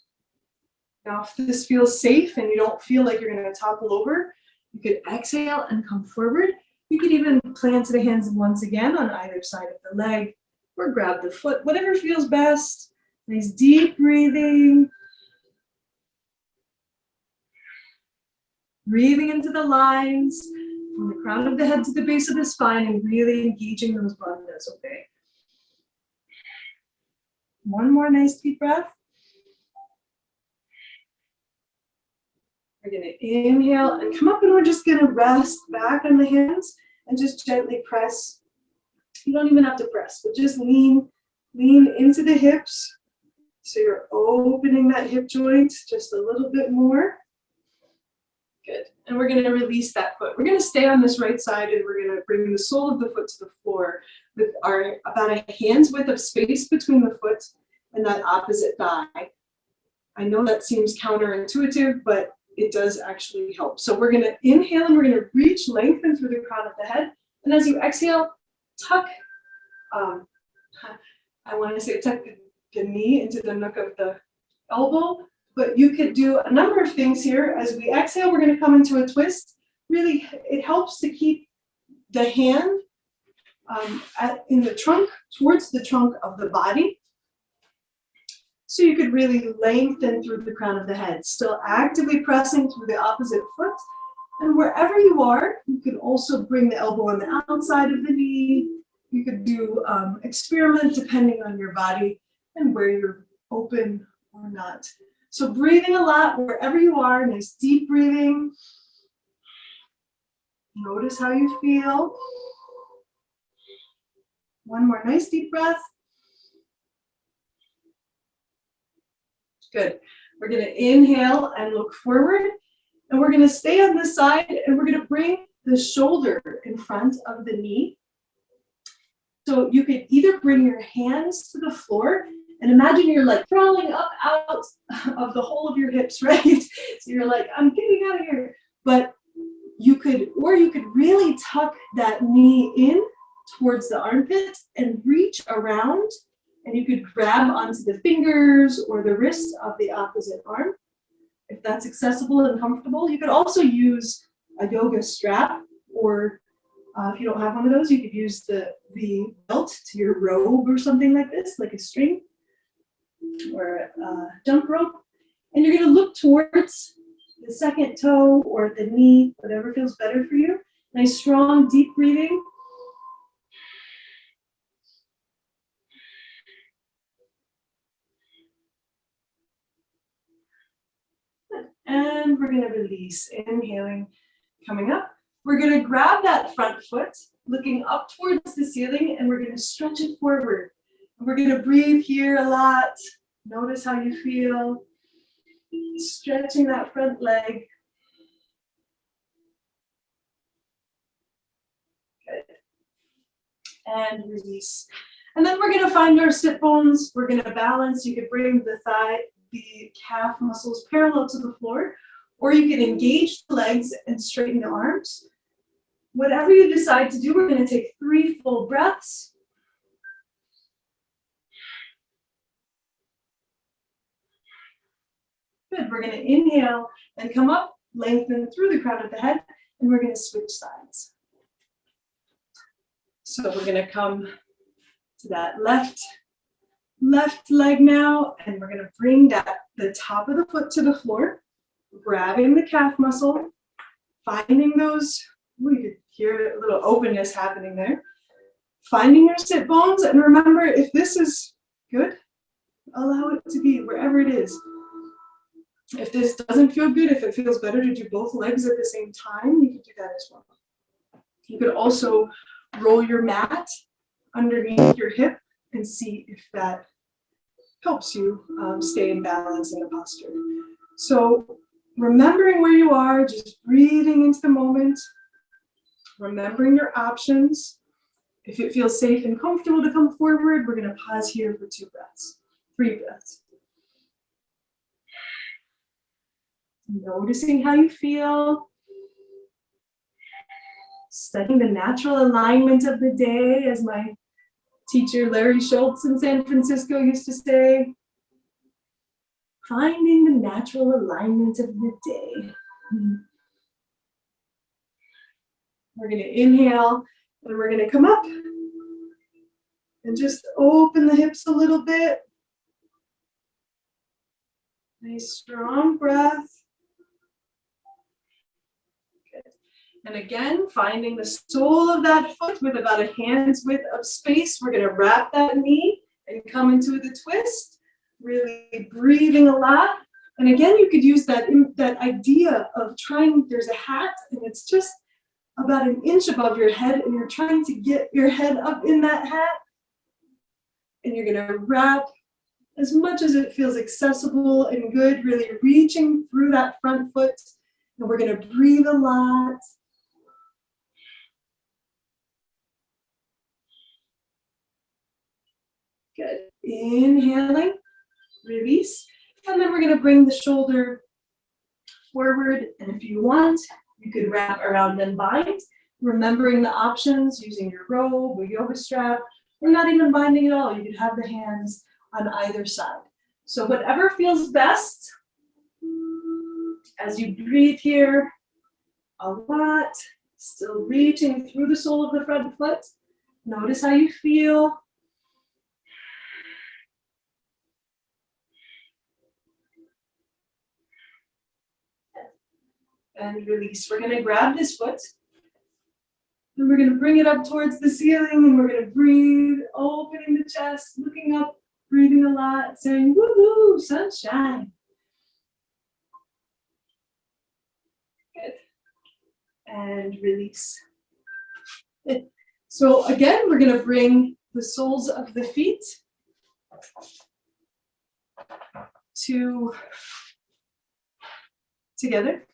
Now, if this feels safe and you don't feel like you're going to topple over, you could exhale and come forward. You could even plant the hands once again on either side of the leg or grab the foot, whatever feels best. Nice deep breathing. Breathing into the lines from the crown of the head to the base of the spine and really engaging those bandhas, okay? One more nice deep breath. We're going to inhale and come up, and we're just going to rest back on the hands and just gently press. You don't even have to press, but just lean into the hips. So you're opening that hip joint just a little bit more. Good. And we're going to release that foot. We're going to stay on this right side, and we're going to bring the sole of the foot to the floor with our about a hand's width of space between the foot and that opposite thigh. I know that seems counterintuitive, but it does actually help. So we're going to inhale and we're going to reach, lengthen through the crown of the head. And as you exhale, tuck, I want to say tuck the knee into the nook of the elbow, but you could do a number of things here. As we exhale, we're going to come into a twist. Really, it helps to keep the hand in the trunk, towards the trunk of the body. So you could really lengthen through the crown of the head, still actively pressing through the opposite foot. And wherever you are, you can also bring the elbow on the outside of the knee. You could do experiment depending on your body and where you're open or not. So breathing a lot wherever you are, nice deep breathing. Notice how you feel. One more nice deep breath. Good. We're going to inhale and look forward. And we're going to stay on this side and we're going to bring the shoulder in front of the knee. So you could either bring your hands to the floor and imagine you're like crawling up out of the hole of your hips, right? So you're like, I'm getting out of here. But you could really tuck that knee in towards the armpit and reach around, and you could grab onto the fingers or the wrist of the opposite arm. If that's accessible and comfortable, you could also use a yoga strap, or if you don't have one of those, you could use the belt to your robe or something like this, like a string or a jump rope. And you're going to look towards the second toe or the knee, whatever feels better for you. Nice, strong, deep breathing. And we're going to release, inhaling, coming up. We're going to grab that front foot, looking up towards the ceiling, and we're going to stretch it forward. And we're going to breathe here a lot. Notice how you feel. Stretching that front leg. Good. And release. And then we're going to find our sit bones. We're going to balance. You could bring the calf muscles parallel to the floor, or you can engage the legs and straighten the arms. Whatever you decide to do, we're going to take 3 full breaths. Good. We're going to inhale and come up, lengthen through the crown of the head, and we're going to switch sides. So we're going to come to that left leg now, and we're going to bring the top of the foot to the floor, grabbing the calf muscle, finding those, you could hear a little openness happening there. Finding your sit bones, and remember, if this is good, allow it to be wherever it is. If this doesn't feel good, if it feels better to do both legs at the same time, you can do that as well. You could also roll your mat underneath your hip and see if that helps you stay in balance in the posture. So remembering where you are, just breathing into the moment, remembering your options. If it feels safe and comfortable to come forward, we're going to pause here for 2 breaths, 3 breaths. Noticing how you feel. Studying the natural alignment of the day, as my teacher Larry Schultz in San Francisco used to say. Finding the natural alignment of the day. We're going to inhale, and we're going to come up and just open the hips a little bit. Nice strong breath. Good. And again, finding the sole of that foot with about a hand's width of space. We're going to wrap that knee and come into the twist. Really breathing a lot. And again, you could use that idea of trying, there's a hat and it's just about an inch above your head, and you're trying to get your head up in that hat. And you're going to wrap as much as it feels accessible and good, really reaching through that front foot. And we're going to breathe a lot. Good. Inhaling, release. And then we're going to bring the shoulder forward. And if you want, you could wrap around and bind, remembering the options, using your robe or yoga strap, or not even binding at all. You could have the hands on either side. So whatever feels best. As you breathe here, a lot, still reaching through the sole of the front foot. Notice how you feel. and release. We're going to grab this foot and we're going to bring it up towards the ceiling, and we're going to breathe, opening the chest, looking up, breathing a lot, saying, woohoo, sunshine. Good. And release. Good. So again, we're going to bring the soles of the feet together.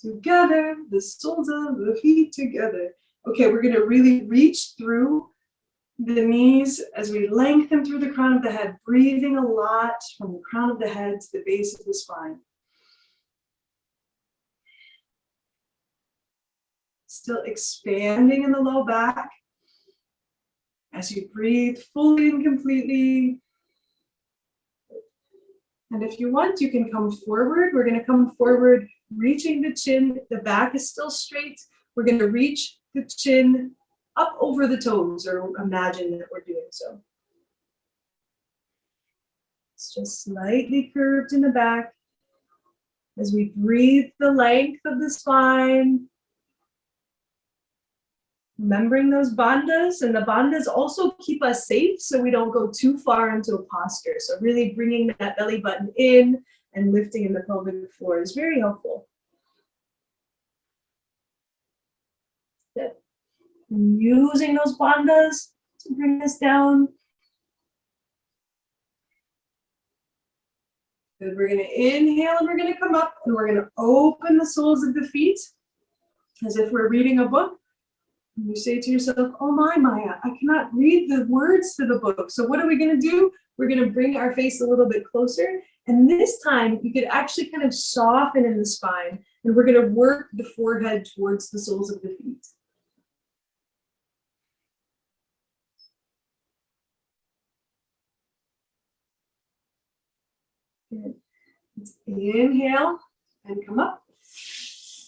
Together, the soles of the feet together. Okay, we're going to really reach through the knees as we lengthen through the crown of the head, breathing a lot from the crown of the head to the base of the spine. Still expanding in the low back as you breathe fully and completely. And if you want, you can come forward. We're going to come forward, reaching the chin. The back is still straight. We're going to reach the chin up over the toes, or imagine that we're doing so. It's just slightly curved in the back as we breathe the length of the spine. Remembering those bandhas, and the bandhas also keep us safe so we don't go too far into a posture. So really bringing that belly button in and lifting in the pelvic floor is very helpful. Good. And using those bandhas to bring us down. Good. We're going to inhale and we're going to come up, and we're going to open the soles of the feet as if we're reading a book. And you say to yourself, oh my, Maya, I cannot read the words to the book. So what are we going to do? We're going to bring our face a little bit closer. And this time you could actually kind of soften in the spine. And we're going to work the forehead towards the soles of the feet. Good. Let's inhale and come up.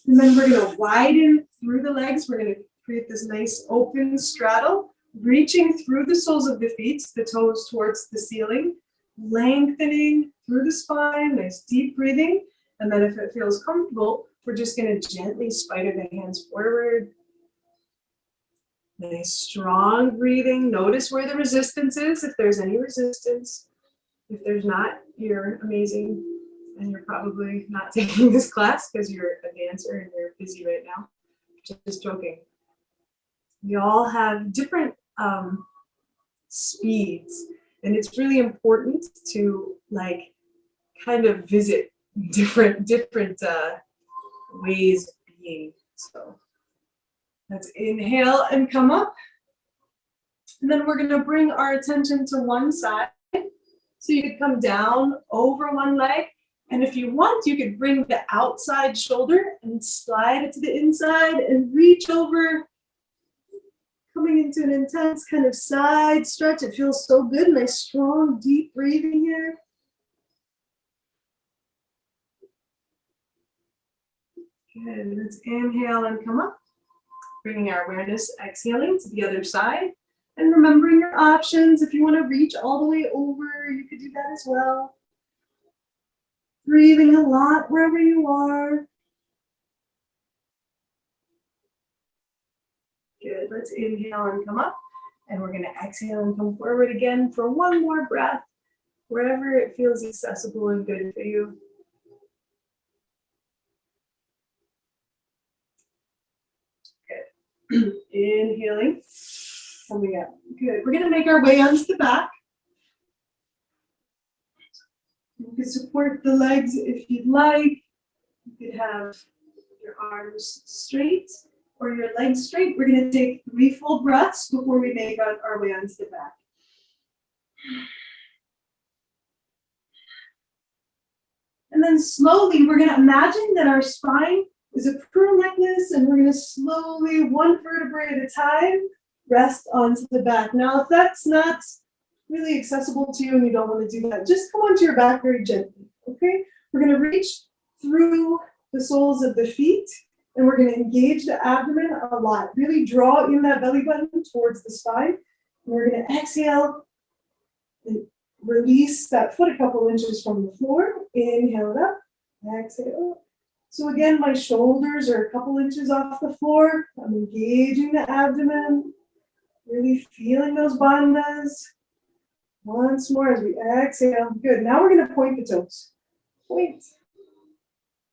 And then we're going to widen through the legs. We're going to create this nice open straddle, reaching through the soles of the feet, the toes towards the ceiling, lengthening through the spine, nice deep breathing. And then if it feels comfortable, we're just going to gently spider the hands forward. Nice strong breathing. Notice where the resistance is, if there's any resistance. If there's not, you're amazing. And you're probably not taking this class because you're a dancer and you're busy right now. Just joking. We all have different speeds, and it's really important to like kind of visit different ways of being. So let's inhale and come up, and then we're going to bring our attention to one side. So you could come down over one leg, and if you want, you could bring the outside shoulder and slide it to the inside and reach over, coming into an intense kind of side stretch. It feels so good. Nice, strong, deep breathing here. Good. Let's inhale and come up. Bringing our awareness, exhaling to the other side. And remembering your options. If you want to reach all the way over, you could do that as well. Breathing a lot wherever you are. Good. Let's inhale and come up. And we're going to exhale and come forward again for one more breath, wherever it feels accessible and good for you. Good. Inhaling, coming up. Good. We're going to make our way onto the back. You can support the legs if you'd like. You could have your arms straight or your legs straight. We're going to take 3 full breaths before we make our way onto the back. And then slowly, we're going to imagine that our spine is a pearl necklace, and we're going to slowly, one vertebrae at a time, rest onto the back. Now, if that's not really accessible to you and you don't want to do that, just come onto your back very gently, okay? We're going to reach through the soles of the feet, and we're going to engage the abdomen a lot. Really draw in that belly button towards the spine. And we're going to exhale and release that foot a couple inches from the floor. Inhale it up Exhale. So again, my shoulders are a couple inches off the floor. I'm engaging the abdomen, really feeling those bandhas. Once more as we exhale. Good. Now we're going to point the toes. Point.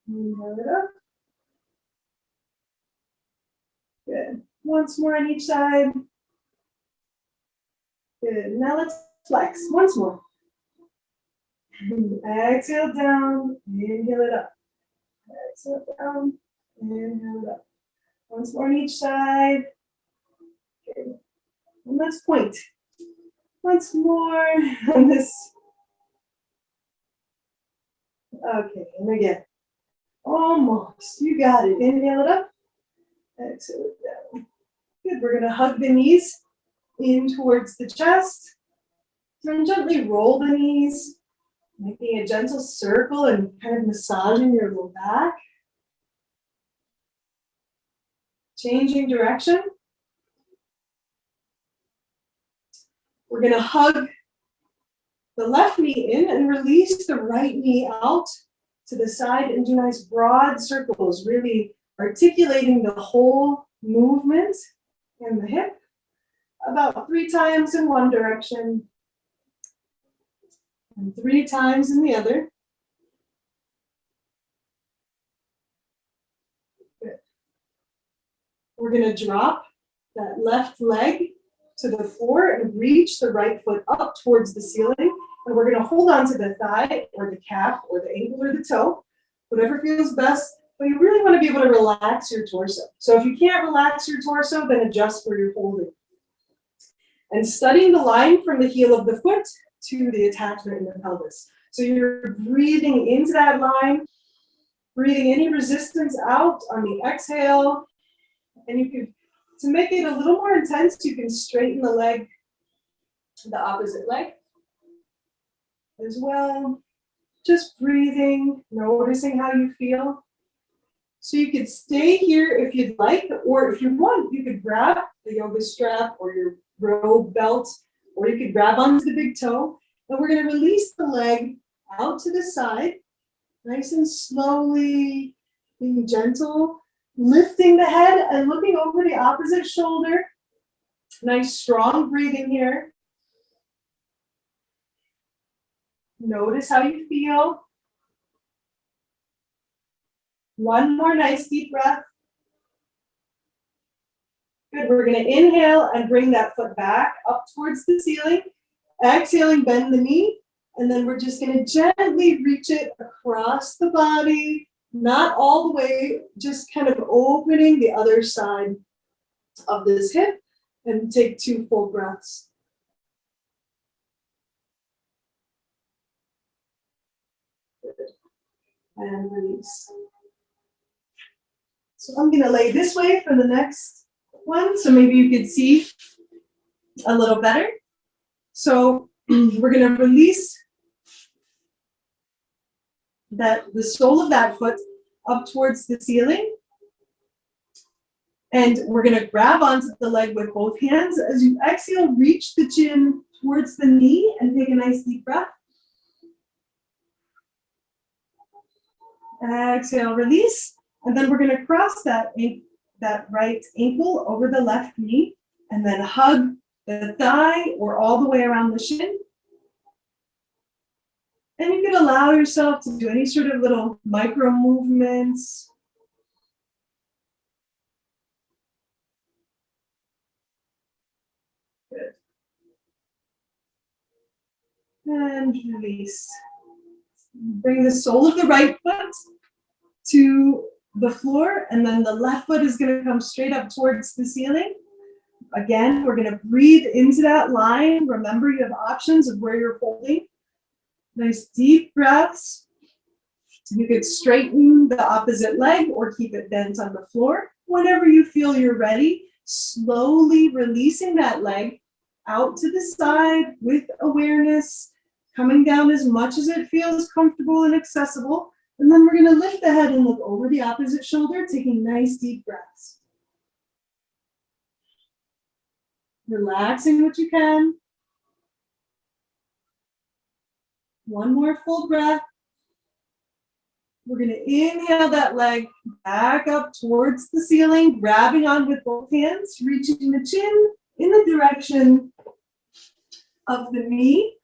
Inhale it up. Good. Once more on each side. Good. Now let's flex. Once more. Exhale down. Inhale it up. Exhale down. Inhale it up. Once more on each side. Good. And let's point. Once more on this. Okay, and again. Almost. You got it. Inhale it up. Exhale it down. Good. We're going to hug the knees in towards the chest. Then gently roll the knees, making a gentle circle and kind of massaging your low back. Changing direction. We're going to hug the left knee in and release the right knee out to the side and do nice broad circles, really articulating the whole movement in the hip. About 3 times in one direction and 3 times in the other. Good. We're going to drop that left leg to the floor and reach the right foot up towards the ceiling. And we're going to hold on to the thigh or the calf or the ankle or the toe, whatever feels best. But you really want to be able to relax your torso. So if you can't relax your torso, then adjust where you're holding. And studying the line from the heel of the foot to the attachment in the pelvis. So you're breathing into that line, breathing any resistance out on the exhale. And you can, to make it a little more intense, you can straighten the leg, the opposite leg as well. Just breathing, noticing how you feel. So you could stay here if you'd like, or if you want, you could grab the yoga strap or your robe belt, or you could grab onto the big toe. And we're going to release the leg out to the side, nice and slowly, being gentle, lifting the head and looking over the opposite shoulder. Nice strong breathing here. Notice how you feel. One more nice deep breath. Good, we're going to inhale and bring that foot back up towards the ceiling. Exhaling, bend the knee, and then we're just going to gently reach it across the body, not all the way, just kind of opening the other side of this hip, and take 2 full breaths. Good. And release. So I'm going to lay this way for the next one, so maybe you could see a little better. So we're going to release the sole of that foot up towards the ceiling. And we're going to grab onto the leg with both hands. As you exhale, reach the chin towards the knee and take a nice deep breath. Exhale, release. And then we're going to cross that right ankle over the left knee and then hug the thigh or all the way around the shin. And you can allow yourself to do any sort of little micro movements. Good. And release. Bring the sole of the right foot to the floor, and then the left foot is going to come straight up towards the ceiling. Again, we're going to breathe into that line. Remember, you have options of where you're holding. Nice deep breaths. You could straighten the opposite leg or keep it bent on the floor. Whenever you feel you're ready, slowly releasing that leg out to the side with awareness, coming down as much as it feels comfortable and accessible. And then we're going to lift the head and look over the opposite shoulder, taking nice deep breaths. Relaxing what you can. One more full breath. We're going to inhale that leg back up towards the ceiling, grabbing on with both hands, reaching the chin in the direction of the knee.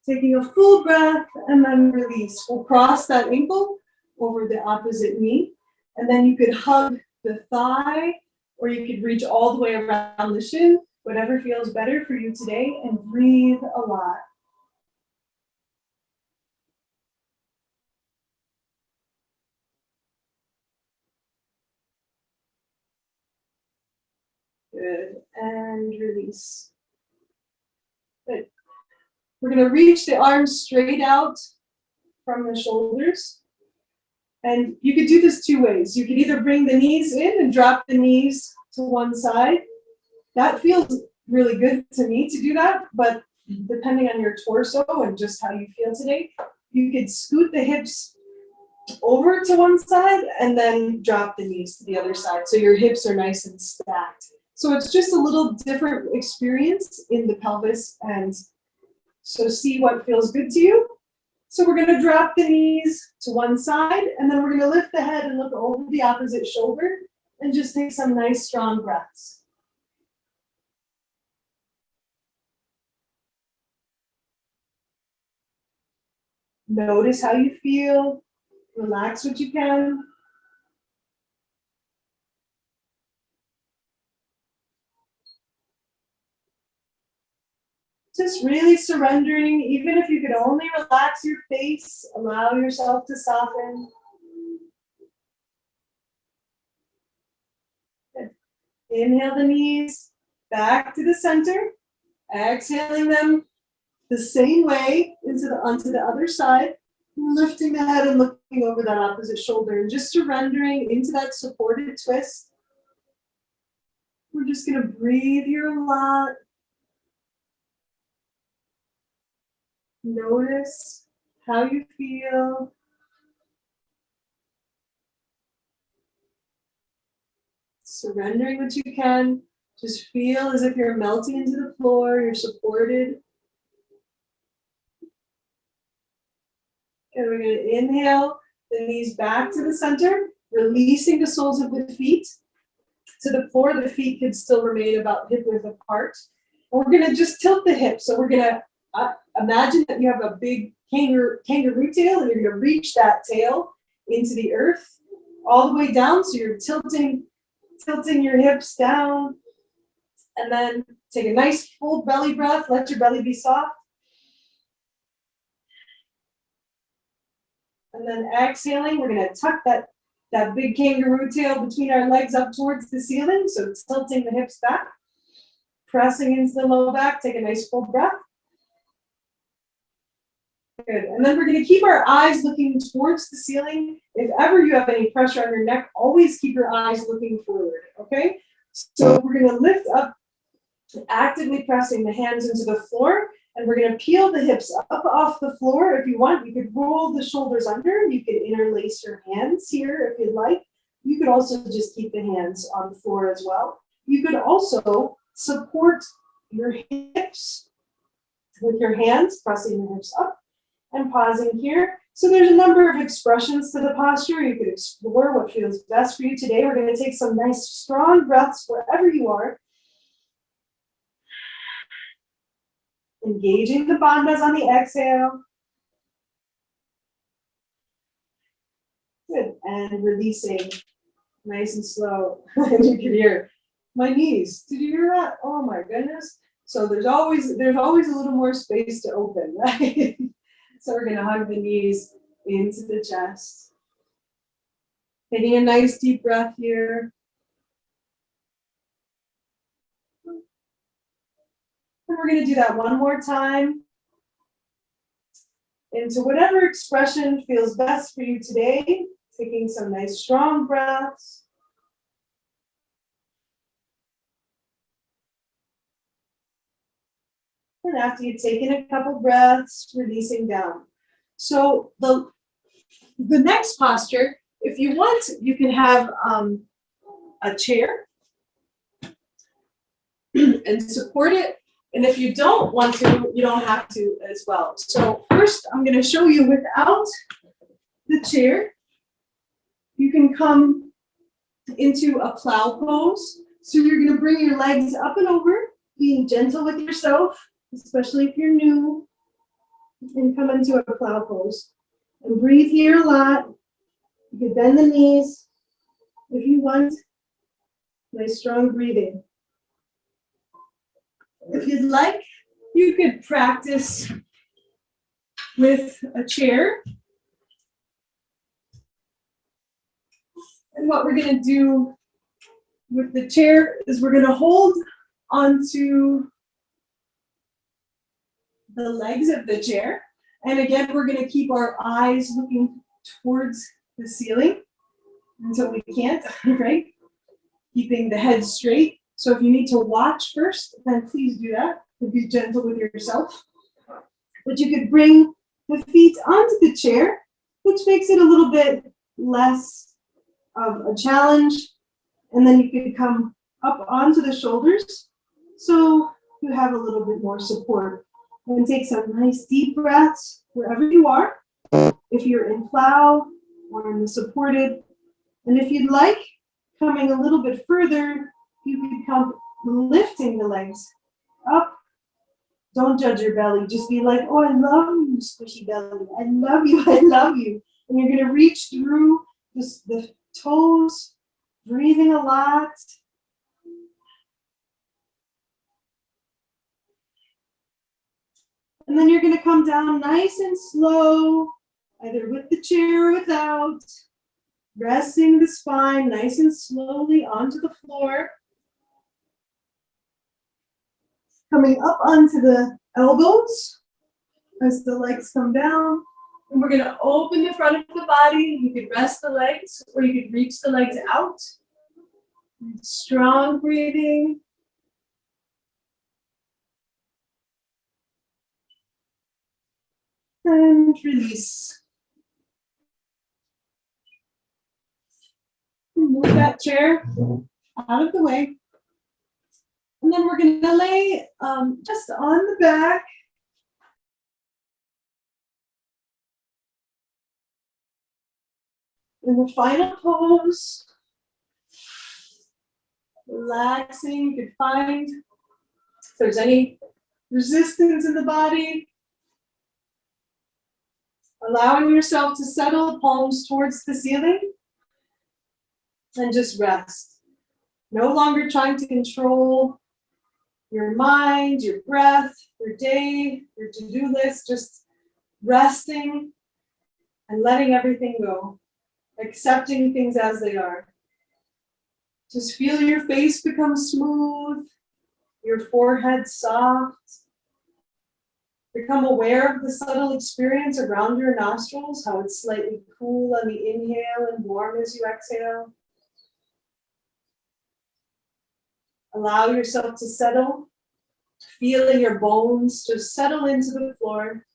Taking a full breath and then release. We'll cross that ankle over the opposite knee. And then you could hug the thigh, or you could reach all the way around the shin, whatever feels better for you today, and breathe a lot. Good, and release. Good. We're going to reach the arms straight out from the shoulders. And you could do this two ways. You could either bring the knees in and drop the knees to one side. That feels really good to me to do that, but depending on your torso and just how you feel today, you could scoot the hips over to one side and then drop the knees to the other side. So your hips are nice and stacked. So it's just a little different experience in the pelvis, and so see what feels good to you. So we're going to drop the knees to one side, and then we're going to lift the head and look over the opposite shoulder and just take some nice strong breaths. Notice how you feel. Relax what you can. Just really surrendering, even if you could only relax your face, allow yourself to soften. Good. Inhale the knees back to the center, exhaling them the same way onto the other side, lifting the head and looking over that opposite shoulder, and just surrendering into that supported twist. We're just going to breathe here a lot. Notice how you feel. Surrendering what you can. Just feel as if you're melting into the floor, you're supported. And we're going to inhale the knees back to the center, releasing the soles of the feet to the floor. The feet could still remain about hip width apart. And we're going to just tilt the hips. So we're going to imagine that you have a big kangaroo tail, and you're going to reach that tail into the earth all the way down. So you're tilting your hips down, and then take a nice full belly breath. Let your belly be soft. And then exhaling, we're going to tuck that big kangaroo tail between our legs up towards the ceiling. So tilting the hips back, pressing into the low back. Take a nice full breath. Good. And then we're going to keep our eyes looking towards the ceiling. If ever you have any pressure on your neck, always keep your eyes looking forward, okay? So we're going to lift up, actively pressing the hands into the floor, and we're going to peel the hips up off the floor. If you want, you could roll the shoulders under. You could interlace your hands here if you'd like. You could also just keep the hands on the floor as well. You could also support your hips with your hands, pressing the hips up and pausing here. So there's a number of expressions to the posture. You could explore what feels best for you today. We're going to take some nice strong breaths wherever you are. Engaging the bandhas on the exhale. Good. And releasing nice and slow. And you can hear my knees. Did you hear that? Oh my goodness. So there's always a little more space to open, right? So we're going to hug the knees into the chest. Taking a nice deep breath here. And we're going to do that one more time. Into whatever expression feels best for you today. Taking some nice strong breaths. And after you've taken a couple breaths, releasing down. So the next posture, if you want, you can have a chair and support it And if you don't want to, you don't have to as well. So first, I'm going to show you without the chair. You can come into a plow pose. So you're going to bring your legs up and over, being gentle with yourself, especially if you're new, and come into a plow pose. And breathe here a lot. You can bend the knees if you want. Nice strong breathing. If you'd like, you could practice with a chair. And what we're going to do with the chair is we're going to hold onto the legs of the chair. And again, we're going to keep our eyes looking towards the ceiling until we can't, right? Keeping the head straight. So if you need to watch first, then please do that. And be gentle with yourself. But you could bring the feet onto the chair, which makes it a little bit less of a challenge. And then you could come up onto the shoulders so you have a little bit more support. And take some nice deep breaths wherever you are. If you're in plow or in the supported. And if you'd like, coming a little bit further, you could come lifting the legs up. Don't judge your belly. Just be like, oh, I love you, squishy belly. I love you. I love you. And you're going to reach through the toes, breathing a lot. And then you're going to come down nice and slow, either with the chair or without. Resting the spine nice and slowly onto the floor. Coming up onto the elbows as the legs come down. And we're going to open the front of the body. You could rest the legs or you could reach the legs out. Strong breathing. And release. Move that chair out of the way. And then we're going to lay just on the back. In the final pose, relaxing. You can find if there's any resistance in the body. Allowing yourself to settle, palms towards the ceiling. And just rest. No longer trying to control your mind, your breath, your day, your to-do list, just resting and letting everything go, accepting things as they are. Just feel your face become smooth, your forehead soft. Become aware of the subtle experience around your nostrils, how it's slightly cool on the inhale and warm as you exhale. Allow yourself to settle, feeling your bones just settle into the floor.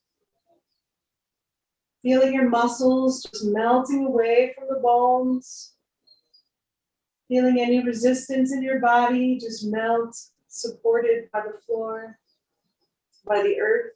Feeling your muscles just melting away from the bones. Feeling any resistance in your body just melt, supported by the floor, by the earth.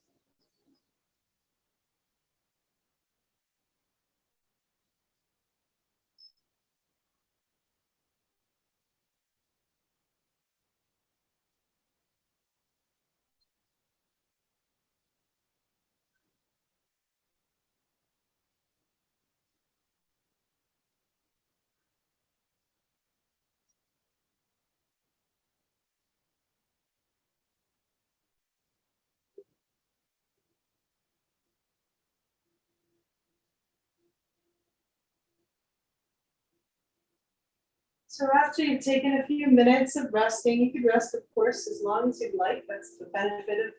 So after you've taken a few minutes of resting, you could rest, of course, as long as you'd like. That's the benefit of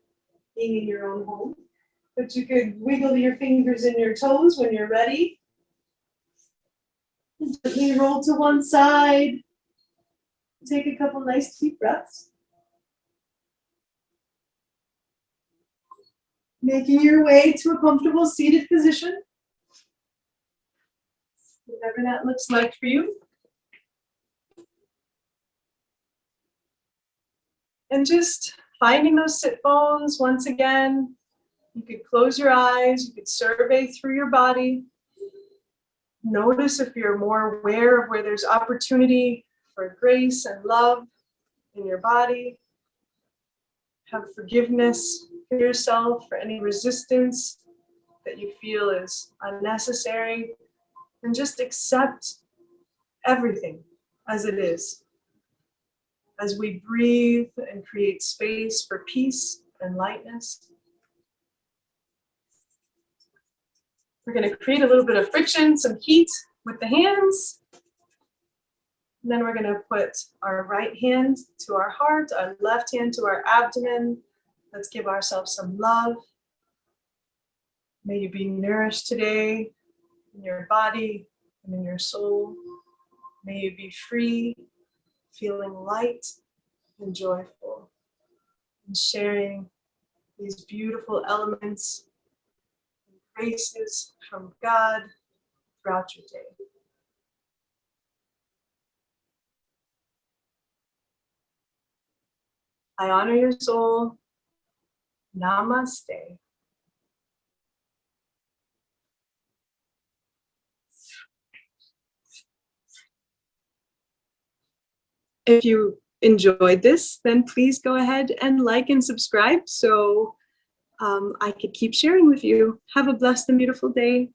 being in your own home. But you could wiggle your fingers and your toes when you're ready. Gently roll to one side. Take a couple nice deep breaths. Making your way to a comfortable seated position. Whatever that looks like for you. And just Finding those sit bones once again. You could close your eyes, you could survey through your body. Notice if you're more aware of where there's opportunity for grace and love in your body. Have forgiveness for yourself for any resistance that you feel is unnecessary. And just accept everything as it is. As we breathe and create space for peace and lightness. We're going to create a little bit of friction, some heat with the hands. And then we're going to put our right hand to our heart, our left hand to our abdomen. Let's give ourselves some love. May you be nourished today in your body and in your soul. May you be free, feeling light and joyful, and sharing these beautiful elements and graces from God throughout your day. I honor your soul. Namaste. If you enjoyed this, then please go ahead and like and subscribe so I could keep sharing with you. Have a blessed and beautiful day.